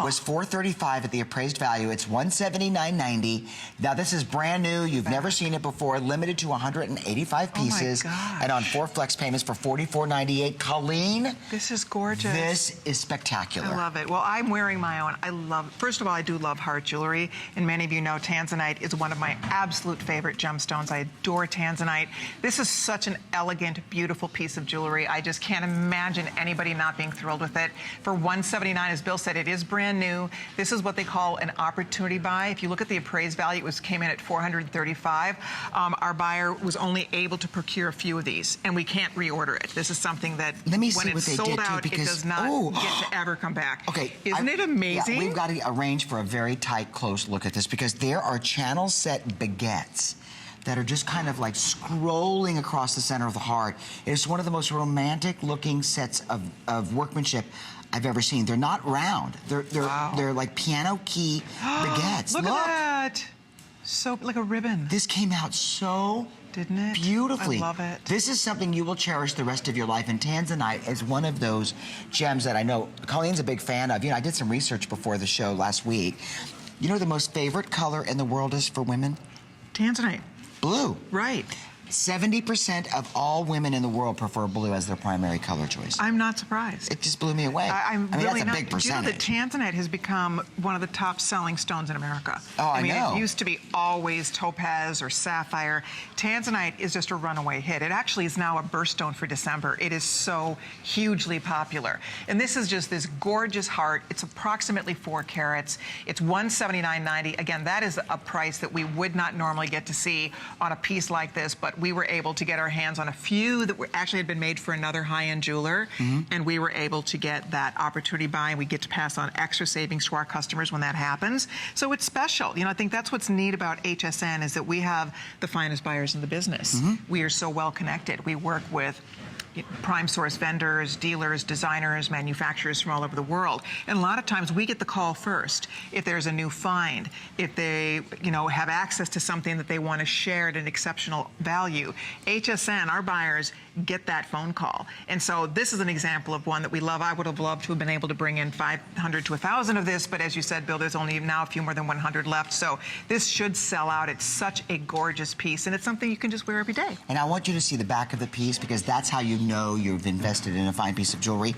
was $435 at the appraised value. It's $179.90. Now this is brand new. You've never seen it before. Limited to 185 pieces, and on 4 flex payments for $44.98. Colleen, this is gorgeous. This is spectacular. I love it. Well, I'm wearing my own. First of all, I do love heart jewelry, and many of you know tanzanite is one of my absolute favorite gemstones. I adore tanzanite. This is such an elegant, beautiful piece of jewelry. I just can't imagine anybody not being thrilled with it. For $179, as Bill said, it is brand new. This is what they call an opportunity buy. If you look at the appraised value, it came in at $435. Our buyer was only able to procure a few of these, and we can't reorder it. This is something that Let me see when what it's they sold did out, too, because it does not get to ever come back. Okay, isn't it amazing? Yeah, we've got to arrange for a very tight, close look at this because there are channel set baguettes that are just kind of like scrolling across the center of the heart. It's one of the most romantic looking sets of workmanship I've ever seen. They're not round. They're like piano key baguettes. Look at that. So like a ribbon. This came out so didn't it? Beautifully. I love it. This is something you will cherish the rest of your life, and tanzanite is one of those gems that I know Colleen's a big fan of. You know, I did some research before the show last week. You know the most favorite color in the world is for women? Tanzanite. Blue. Right. 70% of all women in the world prefer blue as their primary color choice. I'm not surprised. It just blew me away. I mean, really that's a big percentage. Do you know that tanzanite has become one of the top selling stones in America? Oh, I mean, know. It used to be always topaz or sapphire. Tanzanite is just a runaway hit. It actually is now a birthstone for December. It is so hugely popular. And this is just this gorgeous heart. It's approximately 4 carats. It's $179.90. Again, that is a price that we would not normally get to see on a piece like this, but we were able to get our hands on a few that were actually had been made for another high-end jeweler, and we were able to get that opportunity buy, and we get to pass on extra savings to our customers when that happens. So it's special. You know, I think that's what's neat about HSN is that we have the finest buyers in the business. We are so well connected. We work with prime source vendors, dealers, designers, manufacturers from all over the world. And a lot of times we get the call first if there's a new find, if they, you know, have access to something that they want to share at an exceptional value. HSN, our buyers, get that phone call. And so this is an example of one that we love. I would have loved to have been able to bring in 500 to 1,000 of this, but as you said, Bill, there's only now a few more than 100 left. So this should sell out. It's such a gorgeous piece, and it's something you can just wear every day. And I want you to see the back of the piece because that's how you know you've invested in a fine piece of jewelry.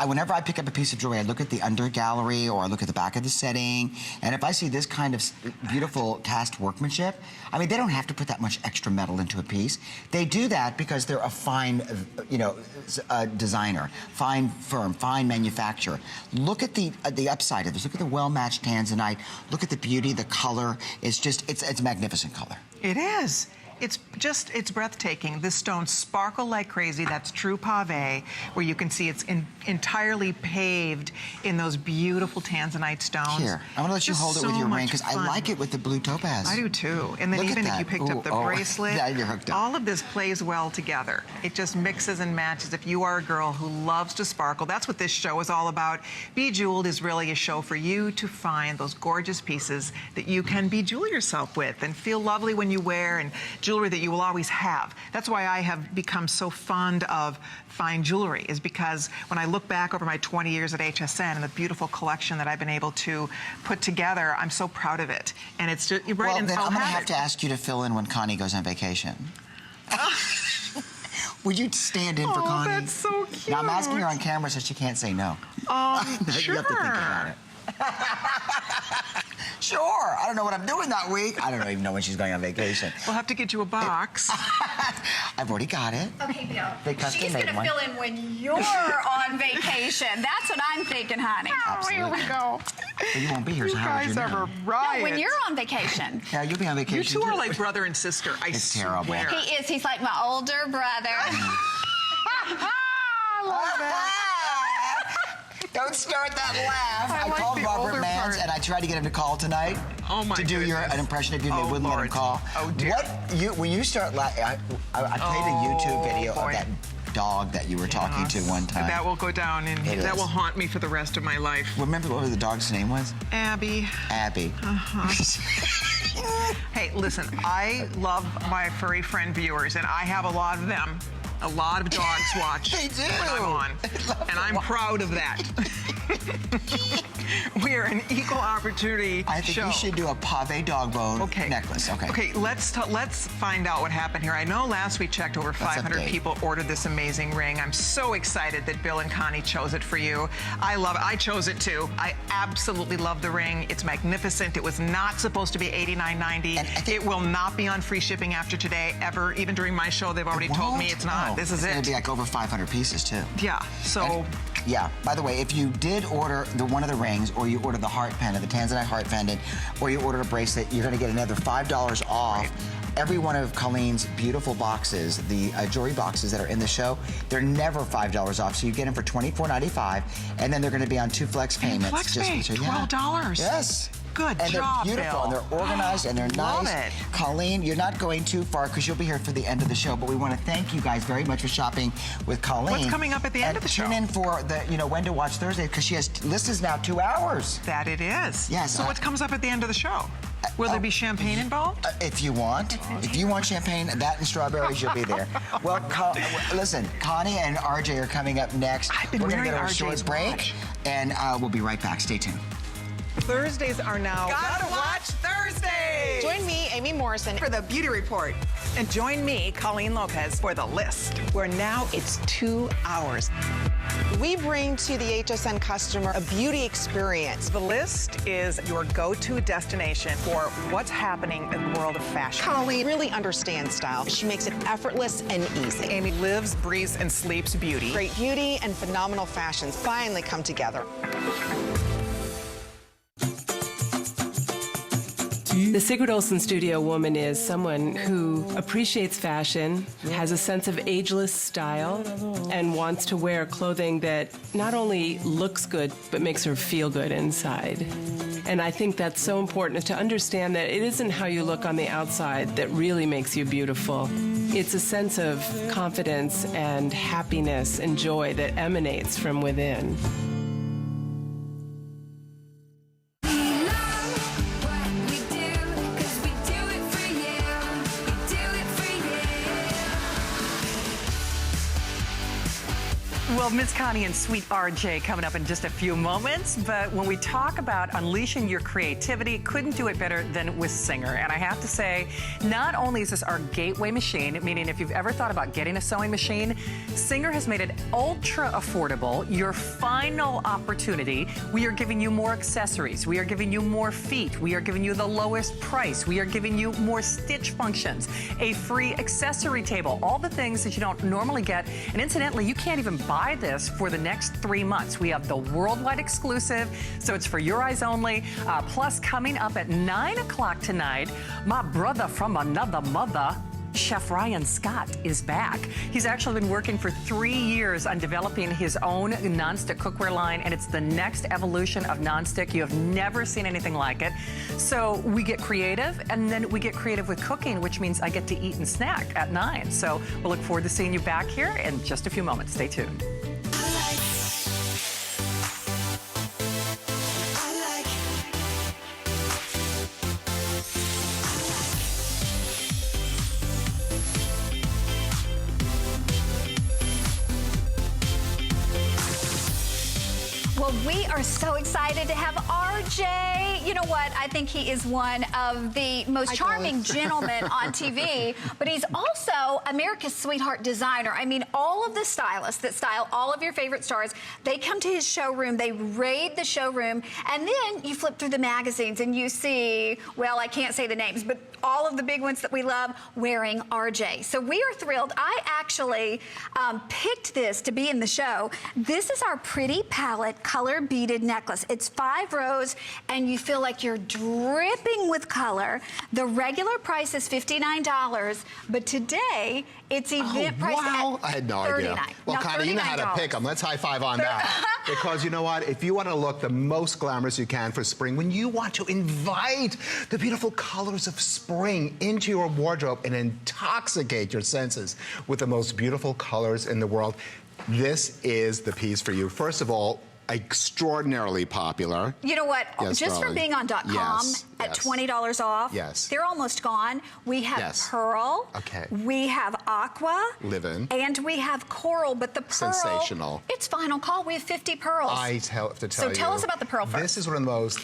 Whenever I pick up a piece of jewelry, I look at the under gallery or I look at the back of the setting, and if I see this kind of beautiful cast workmanship, I mean, they don't have to put that much extra metal into a piece. They do that because they're a fine, you know, designer, fine firm, fine manufacturer. Look at the upside of this. Look at the well-matched tanzanite. Look at the beauty, the color. It's just, it's a magnificent color. It is. it's breathtaking. This stones sparkle like crazy. That's true pave, where you can see it's entirely paved in those beautiful tanzanite stones. Here, I'm gonna let you Just hold it so with your ring much because I fun. like it with the blue topaz. I do too. And then Look at even if that. you picked up the Ooh, oh. bracelet, Yeah, you're hooked up. all of this plays well together. It just mixes and matches. If you are a girl who loves to sparkle, that's what this show is all about. Bejeweled is really a show for you to find those gorgeous pieces that you can bejewel yourself with and feel lovely when you wear, and jewelry that you will always have. That's why I have become so fond of fine jewelry, is because when I look back over my 20 years at HSN and the beautiful collection that I've been able to put together, I'm so proud of it. And it's just, right, Well, and then I'll I'm gonna have have it. to ask you to fill in when Connie goes on vacation. Would you stand in for Oh, Connie? that's so cute. Now I'm asking her on camera so she can't say no. Sure. You have to think about it. Sure. I don't know what I'm doing that week. I don't even know when she's going on vacation. We'll have to get you a box. I've already got it. Okay, Bill. They custom She's made gonna one. fill in when you're on vacation. That's what I'm thinking, honey. Absolutely. Here we go. But you won't be here, so You how would guys you have know? a riot. When you're on vacation. Yeah, you'll be on vacation. You two are too. like brother and sister. I It's swear. terrible. He is. He's like my older brother. Don't start that laugh. I like called the Robert older Mans part. and I tried to get him to call tonight. Oh, my To do an impression of you, and they Oh, wouldn't let him Lord. call. Oh, dear. When you start, I played a YouTube video boy. of that dog that you were talking to one time. That will go down and It that is. will haunt me for the rest of my life. Remember what the dog's name was? Abby. Abby. Hey, listen, I love my furry friend viewers, and I have a lot of them. A lot of dogs watch They do. when I'm on, and I'm proud of that. We are an equal opportunity I think show. you should do a pave dog bone Okay. necklace. Okay. Okay, let's find out what happened here. I know last we checked over 500 update. people ordered this amazing ring. I'm so excited that Bill and Connie chose it for you. I love it. I chose it too. I absolutely love the ring. It's magnificent. It was not supposed to be $89.90. And I think- It will not be on free shipping after today ever. Even during my show, they've already told me Won't? it's not. Oh, This is it's it. gonna be like over 500 pieces too. Yeah. So. Yeah. By the way, if you did order one of the rings, or you ordered the heart pendant, the Tanzanite heart pendant, or you ordered a bracelet, you're going to get another $5 off. Right. Every one of Colleen's beautiful boxes, the jewelry boxes that are in the show, they're never $5 off. So you get them for $24.95, and then they're going to be on 2 flex payments. Flex just pay, for- $12. Yes. Good and job, they're beautiful, Bill. and they're organized, and they're Love nice. it. Colleen, you're not going too far because you'll be here for the end of the show, but we want to thank you guys very much for shopping with Colleen. What's coming up at the end of the show? Tune in for the, when to watch Thursday, because she has listed now 2 hours. That it is. Yes, So what comes up at the end of the show? Will there be champagne involved? If you want champagne, that and strawberries, you'll be there. Well, listen, Connie and RJ are coming up next. I've been We're gonna wearing get a RJ's short break, watch. and we'll be right back. Stay tuned. Thursdays are now Gotta Watch Thursday. Join me, Amy Morrison, for the Beauty Report. And join me, Colleen Lopez, for The List, where now it's 2 hours. We bring to the HSN customer a beauty experience. The List is your go-to destination for what's happening in the world of fashion. Colleen really understands style. She makes it effortless and easy. Amy lives, breathes, and sleeps beauty. Great beauty and phenomenal fashions finally come together. The Sigrid Olsen studio woman is someone who appreciates fashion, has a sense of ageless style, and wants to wear clothing that not only looks good, but makes her feel good inside. And I think that's so important, to understand that it isn't how you look on the outside that really makes you beautiful. It's a sense of confidence and happiness and joy that emanates from within. Well, Miss Connie and Sweet RJ coming up in just a few moments. But when we talk about unleashing your creativity, couldn't do it better than with Singer. And I have to say, not only is this our gateway machine, meaning if you've ever thought about getting a sewing machine, Singer has made it ultra affordable, your final opportunity. We are giving you more accessories. We are giving you more feet. We are giving you the lowest price. We are giving you more stitch functions, a free accessory table, all the things that you don't normally get. And incidentally, you can't even buy this for the next 3 months. We have the worldwide exclusive, so it's for your eyes only. Plus, coming up at 9 o'clock tonight, my brother from another mother, Chef Ryan Scott is back. He's actually been working for 3 years on developing his own nonstick cookware line, and it's the next evolution of nonstick. You have never seen anything like it. So we get creative, and then we get creative with cooking, which means I get to eat and snack at 9. So we'll look forward to seeing you back here in just a few moments. Stay tuned. Well, we are so excited to have RJ. You know what? I think he is one of the most charming gentlemen on TV, but he's also America's sweetheart designer. I mean, all of the stylists that style all of your favorite stars, they come to his showroom, they raid the showroom, and then you flip through the magazines and you see, well, I can't say the names, but all of the big ones that we love wearing RJ. So we are thrilled. I actually picked this to be in the show. This is our pretty palette color beaded necklace. It's 5 rows and you feel like you're dripping with color. The regular price is $59, but today it's event price wow. at I had no $39. idea. Well, now, Connie, you know how to pick them. Let's high five on that. Because you know what? If you want to look the most glamorous you can for spring, when you want to invite the beautiful colors of spring into your wardrobe and intoxicate your senses with the most beautiful colors in the world, this is the piece for you. First of all, extraordinarily popular. You know what? Yes, just darling. from being on .com at $20 off, they're almost gone. We have pearl, we have aqua, and we have coral, but the pearl, sensational. It's final call. We have 50 pearls. I have to tell you. So tell us about the pearl first. This is one of the most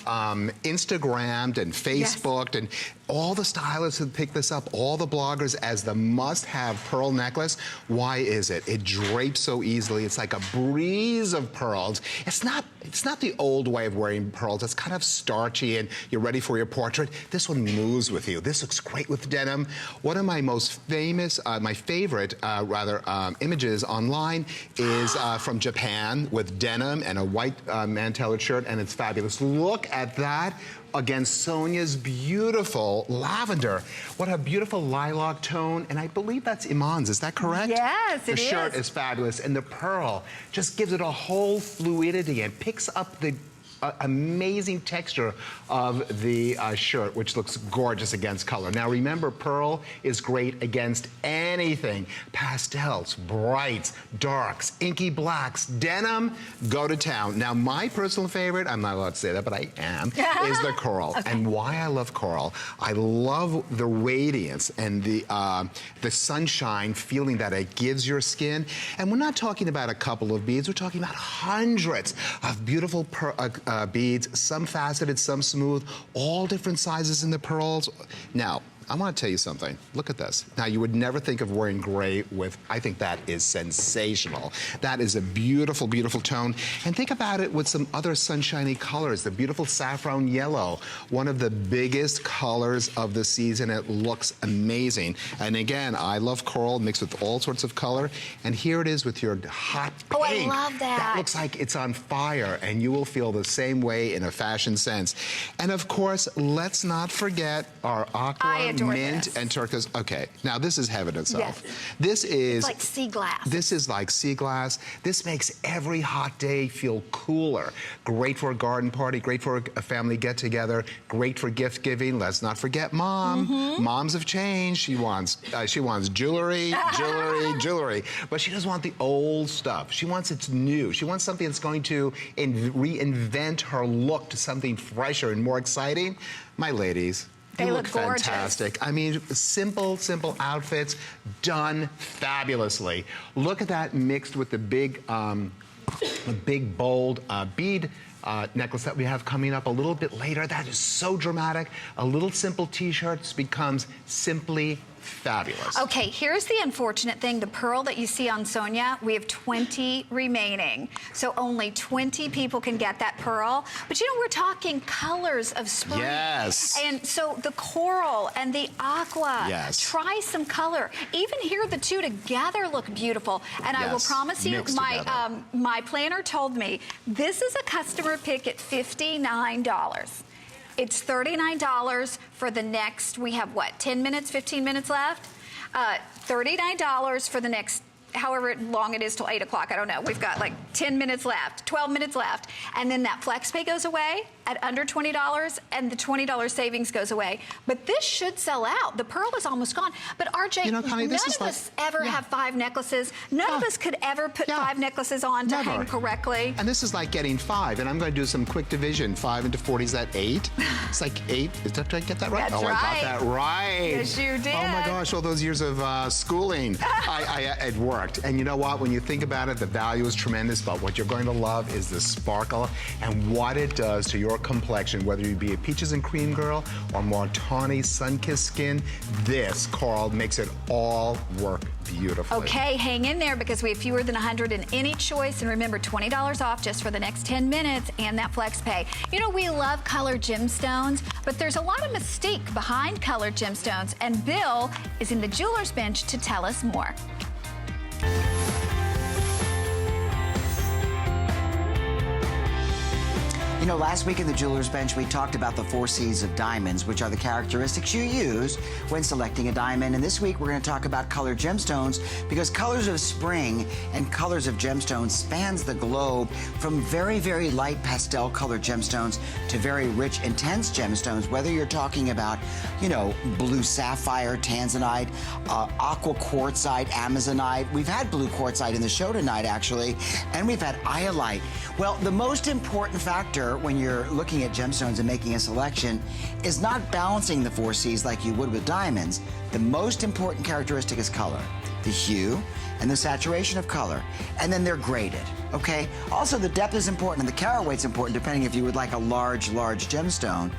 Instagrammed and Facebooked, and all the stylists have picked this up, all the bloggers, as the must-have pearl necklace. Why is it? It drapes so easily. It's like a breeze of pearls. It's not the old way of wearing pearls. It's kind of starchy and you're ready for your portrait. This one moves with you. This looks great with denim. One of my most famous, my favorite, images online is from Japan with denim and a white mantellaed shirt, and it's fabulous. Look at that against Sonia's beautiful lavender. What a beautiful lilac tone, and I believe that's Iman's, is that correct? Yes, it is. The shirt is fabulous, and the pearl just gives it a whole fluidity and picks up the amazing texture of the shirt, which looks gorgeous against color. Now remember, pearl is great against anything. Pastels, brights, darks, inky blacks, denim, go to town. Now my personal favorite, I'm not allowed to say that, but I am, is the coral. And why I love coral, I love the radiance and the sunshine feeling that it gives your skin. And we're not talking about a couple of beads, we're talking about hundreds of beautiful beads, some faceted, some smooth, all different sizes in the pearls. Now, I want to tell you something. Look at this. Now, you would never think of wearing gray with, I think that is sensational. That is a beautiful, beautiful tone. And think about it with some other sunshiny colors. The beautiful saffron yellow, one of the biggest colors of the season. It looks amazing. And again, I love coral mixed with all sorts of color. And here it is with your hot pink. Oh, I love that. That looks like it's on fire, and you will feel the same way in a fashion sense. And of course, let's not forget our aqua, mint, and turquoise. Okay, now this is heaven itself. Yes. This is it's like sea glass. This is like sea glass. This makes every hot day feel cooler. Great for a garden party, great for a family get-together, great for gift giving. Let's not forget mom. Moms have changed. She wants jewelry, jewelry, jewelry. But she doesn't want the old stuff. She wants it's new. She wants something that's going to reinvent her look to something fresher and more exciting. My ladies, they you look fantastic. Gorgeous. I mean, simple outfits done fabulously. Look at that mixed with the big, bold bead necklace that we have coming up a little bit later. That is so dramatic. A little simple t-shirt becomes simply fabulous. Okay, here's the unfortunate thing. The pearl that you see on Sonia, we have 20 remaining. So only 20 people can get that pearl. But you know, we're talking colors of spring. Yes. And so the coral and the aqua. Yes. Try some color. Even here, the two together look beautiful. And I will promise you, my planner told me, this is a customer pick at $59. It's $39 for the next, we have what, 10 minutes, 15 minutes left? $39 for the next however long it is till 8 o'clock. I don't know. We've got like 10 minutes left, 12 minutes left. And then that flex pay goes away at under $20 and the $20 savings goes away. But this should sell out. The pearl is almost gone. But RJ, You know, Connie, none this is of like- us ever yeah. have 5 necklaces. None of us could ever put Yeah. 5 necklaces on to Never. hang correctly. And this is like getting 5, and I'm going to do some quick division. 5 into 40, is that 8? It's like 8. Did I get that right? That's I right. got that right. Yes, you did. Oh my gosh, all those years of schooling. It worked. And you know what? When you think about it, the value is tremendous, but what you're going to love is the sparkle and what it does to your complexion, whether you be a peaches and cream girl or more tawny, sun-kissed skin. This coral makes it all work beautifully. Okay, hang in there because we have fewer than 100 in any choice. And remember, $20 off just for the next 10 minutes and that flex pay. You know, we love colored gemstones, but there's a lot of mystique behind colored gemstones. And Bill is in the jeweler's bench to tell us more. You know, last week in the Jeweler's Bench, we talked about the 4 C's of diamonds, which are the characteristics you use when selecting a diamond. And this week, we're going to talk about colored gemstones because colors of spring and colors of gemstones spans the globe from very, very light pastel colored gemstones to very rich, intense gemstones, whether you're talking about, you know, blue sapphire, tanzanite, aqua quartzite, amazonite. We've had blue quartzite in the show tonight, actually, and we've had iolite. Well, the most important factor when you're looking at gemstones and making a selection is not balancing the 4 C's like you would with diamonds. The most important characteristic is color, the hue and the saturation of color, and then they're graded, okay? Also, the depth is important and the carat weight's important depending if you would like a large gemstone.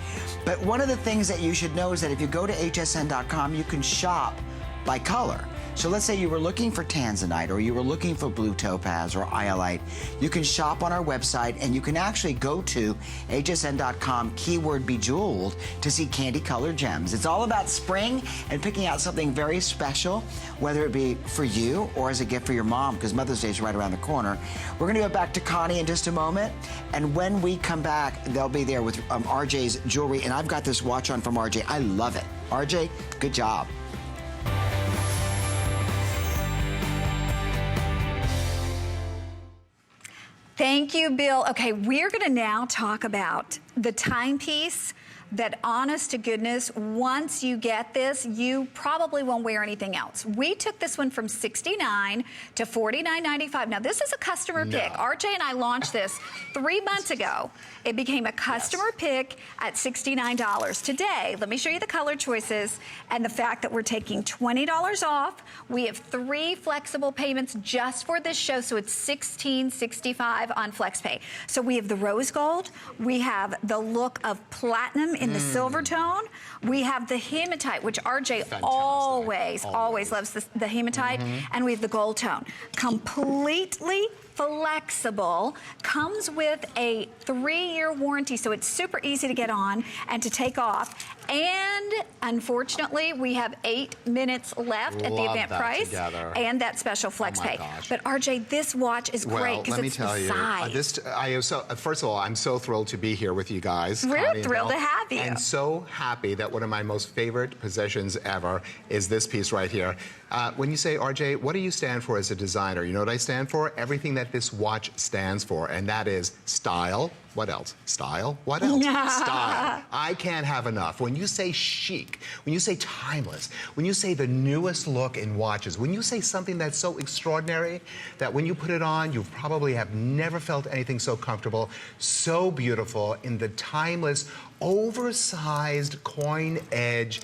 But one of the things that you should know is that if you go to hsn.com, you can shop by color. So let's say you were looking for tanzanite or you were looking for blue topaz or iolite. You can shop on our website and you can actually go to hsn.com keyword bejeweled to see candy colored gems. It's all about spring and picking out something very special, whether it be for you or as a gift for your mom, because Mother's Day is right around the corner. We're going to go back to Connie in just a moment, and when we come back, they'll be there with RJ's jewelry, and I've got this watch on from RJ. I love it. RJ, good job. Thank you, Bill. Okay, we're going to now talk about the timepiece that, honest to goodness, once you get this, you probably won't wear anything else. We took this one from $69 to $49.95. Now, this is a customer pick. RJ and I launched this 3 months ago. It became a customer pick at $69. Today, let me show you the color choices and the fact that we're taking $20 off. We have 3 flexible payments just for this show, so it's $16.65 on FlexPay. So we have the rose gold, we have the look of platinum in the silver tone, we have the hematite, which RJ always loves the hematite, and we have the gold tone. Completely flexible, comes with a 3-year warranty, so it's super easy to get on and to take off. And unfortunately, we have 8 minutes left at the event price together. and that special flex pay. Gosh. But RJ, this watch is great because it's the size. First of all, I'm so thrilled to be here with you guys. We're Connie and thrilled Bill, to have you. And so happy that one of my most favorite possessions ever is this piece right here. When you say, RJ, what do you stand for as a designer? You know what I stand for? Everything that this watch stands for, and that is style. What else? Style. What else? Style. I can't have enough. When you say chic, when you say timeless, when you say the newest look in watches, when you say something that's so extraordinary that when you put it on, you probably have never felt anything so comfortable, so beautiful in the timeless, oversized coin edge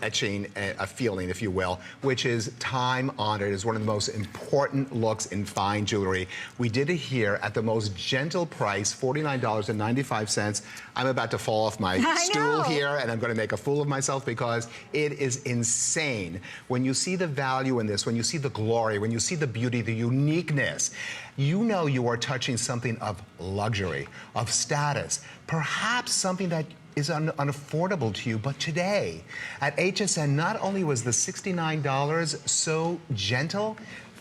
etching feeling, if you will, which is time-honored. It's one of the most important looks in fine jewelry. We did it here at the most gentle price, $49.95. I'm about to fall off my stool here, and I'm going to make a fool of myself because it is insane. When you see the value in this, when you see the glory, when you see the beauty, the uniqueness, you know you are touching something of luxury, of status, perhaps something that is unaffordable to you. But today at HSN, not only was the $69 so gentle,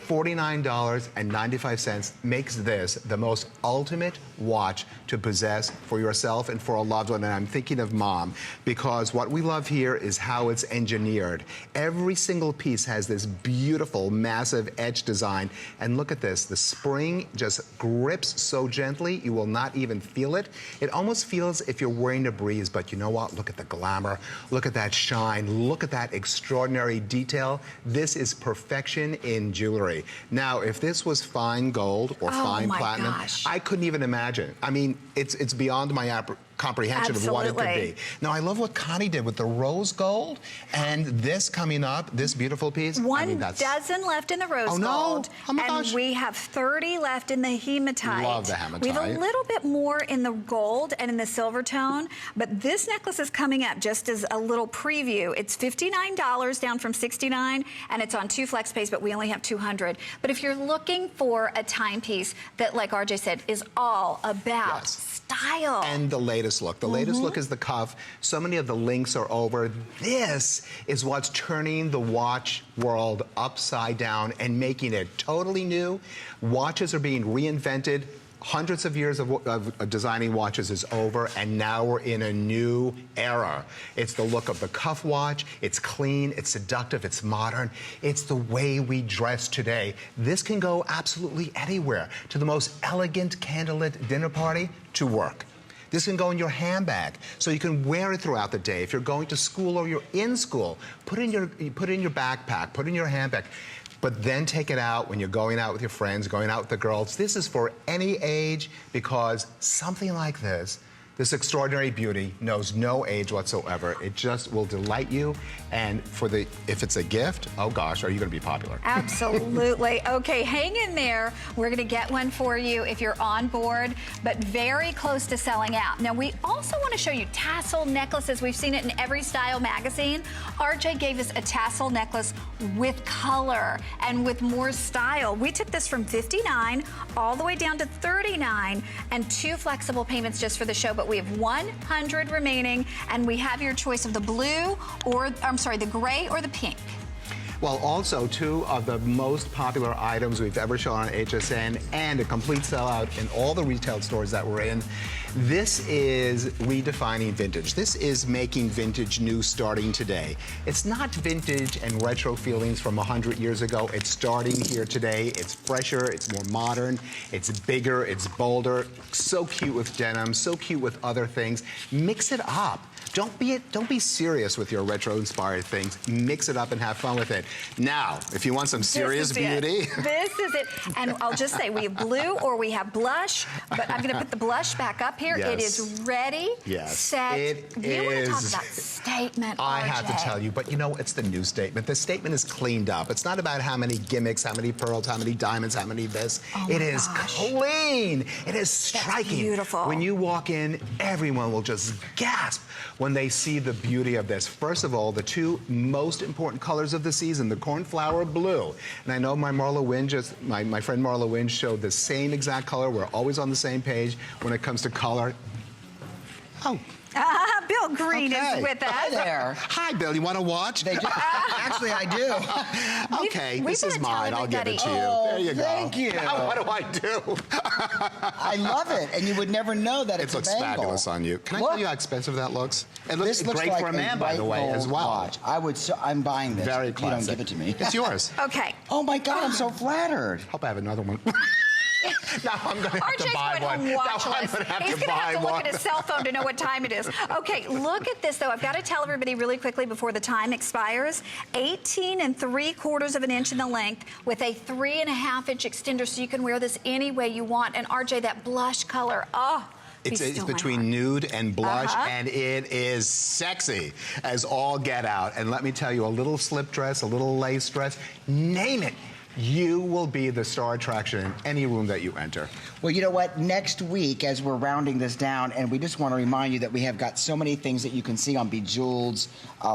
$49.95 makes this the most ultimate watch to possess for yourself and for a loved one. And I'm thinking of Mom, because what we love here is how it's engineered. Every single piece has this beautiful, massive edge design. And look at this, the spring just grips so gently, you will not even feel it. It almost feels if you're wearing a breeze, but you know what? Look at the glamour, look at that shine, look at that extraordinary detail. This is perfection in jewelry. Now, if this was fine gold or fine platinum, I couldn't even imagine. I mean, it's beyond my comprehension of what it could be. Now, I love what Connie did with the rose gold and this coming up, this beautiful piece. One dozen left in the rose gold. Oh my and gosh. we have 30 left in the hematite. Love the hematite. We have a little bit more in the gold and in the silver tone, but this necklace is coming up just as a little preview. It's $59 down from $69, and it's on 2 flex pays, but we only have 200. But if you're looking for a timepiece that, like RJ said, is all about style. And the latest look. The latest look is the cuff. So many of the links are over. This is what's turning the watch world upside down and making it totally new. Watches are being reinvented. Hundreds of years of designing watches is over, and now we're in a new era. It's the look of the cuff watch. It's clean, it's seductive, it's modern. It's the way we dress today. This can go absolutely anywhere, to the most elegant candlelit dinner party, to work. This can go in your handbag, so you can wear it throughout the day. If you're going to school or you're in school, put it in your backpack, put it in your handbag. But then take it out when you're going out with your friends, going out with the girls. This is for any age, because something like this extraordinary beauty knows no age whatsoever. It just will delight you. And if it's a gift, oh gosh, are you going to be popular? Absolutely. Okay, hang in there. We're going to get one for you if you're on board, but very close to selling out. Now, we also want to show you tassel necklaces. We've seen it in every style magazine. RJ gave us a tassel necklace with color and with more style. We took this from $59 all the way down to $39, and 2 flexible payments just for the show, but we have 100 remaining, and we have your choice of the blue or, the gray or the pink. Well, also 2 of the most popular items we've ever shown on HSN, and a complete sellout in all the retail stores that we're in. This is redefining vintage. This is making vintage new starting today. It's not vintage and retro feelings from 100 years ago. It's starting here today. It's fresher, it's more modern, it's bigger, it's bolder. So cute with denim, so cute with other things. Mix it up. Don't be serious with your retro-inspired things. Mix it up and have fun with it. Now, if you want some serious beauty. This is it. And I'll just say, we have blue or we have blush, but I'm going to put the blush back up here. Yes. It is ready, set. You want to talk about statement, I RJ. have to tell you, but you know, it's the new statement. The statement is cleaned up. It's not about how many gimmicks, how many pearls, how many diamonds, how many this. It is clean. It is striking. That's beautiful. When you walk in, everyone will just gasp when they see the beauty of this. First of all, the 2 most important colors of the season, the cornflower blue. And I know my my friend Marla Wynn showed the same exact color. We're always on the same page when it comes to color. Oh. Bill Green is with us. Hi there. Hi, Bill. You want to watch? Actually, I do. Okay, this is mine. I'll give it to you. There you go. Thank you. Now, what do I do? I love it, and you would never know that it's a bangle. It looks fabulous on you. Can I tell you how expensive that looks? It looks This looks great like for a man, by the way, as well. Watch. I'm buying this. Very classic. You don't give it to me. It's yours. Okay. Oh my God, I'm so flattered. Hope I have another one. Now I'm going to have RJ's to buy going one. home watch Now I'm list. going to have He's to going to buy have to look one. at his cell phone to know what time it is. Okay, look at this, though. I've got to tell everybody really quickly before the time expires. 18 3/4 of an inch in the length with a 3.5 inch extender, so you can wear this any way you want. And RJ, that blush color, It's between nude and blush, and it is sexy as all get out. And let me tell you, a little slip dress, a little lace dress, name it. You will be the star attraction in any room that you enter. Well, you know what? Next week, as we're rounding this down, and we just want to remind you that we have got so many things that you can see on Bejeweled's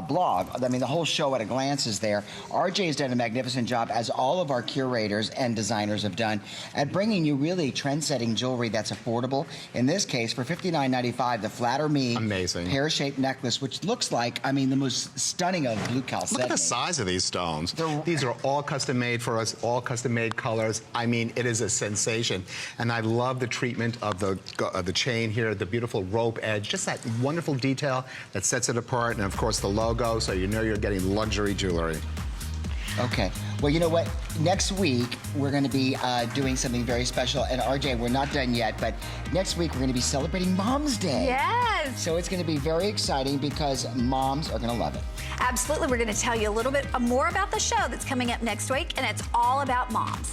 blog. I mean, the whole show at a glance is there. RJ has done a magnificent job, as all of our curators and designers have done, at bringing you really trend-setting jewelry that's affordable. In this case, for $59.95, the Flatter Me pear-shaped necklace, which looks like, I mean, the most stunning of blue chalcedony. Look at the size of these stones. These are all custom made for us. course, all custom-made colors. I mean, it is a sensation. And I love the treatment of the chain here, the beautiful rope edge, just that wonderful detail that sets it apart, and of course the logo, so you know you're getting luxury jewelry. Okay. Well, you know what? Next week, we're going to be doing something very special. And RJ, we're not done yet, but next week, we're going to be celebrating Mom's Day. Yes. So it's going to be very exciting because moms are going to love it. Absolutely. We're going to tell you a little bit more about the show that's coming up next week, and it's all about moms.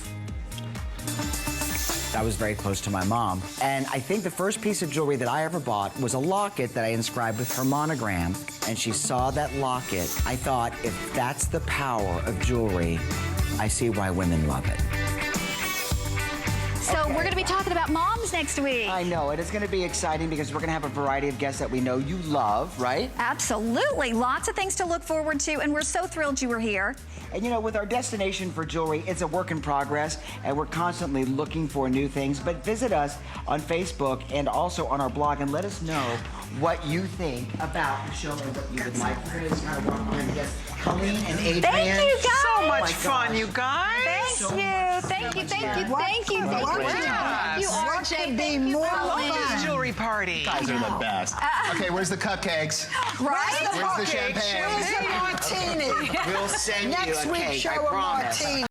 I was very close to my mom. And I think the first piece of jewelry that I ever bought was a locket that I inscribed with her monogram. And she saw that locket. I thought, if that's the power of jewelry, I see why women love it. So we're going to be talking about moms next week. I know, and it's going to be exciting because we're going to have a variety of guests that we know you love, right? Absolutely. Lots of things to look forward to, and we're so thrilled you were here. And you know, with our destination for jewelry, it's a work in progress, and we're constantly looking for new things. But visit us on Facebook and also on our blog and let us know what you think about the show and what you would like. We're going to just kind of walk around and guess Colleen and Adrian. Thank you, guys. So much my fun, gosh. you guys. Thank you. Thank you. Thank you. Thank you. Thank you. Thank you, What RJ. could be Thank you, more Colleen. fun? This jewelry party. You guys are the best. Okay, where's the cupcakes? Right? Where's the champagne? Where's the martini? We'll send you Next a week, cake, show I a promise. martini.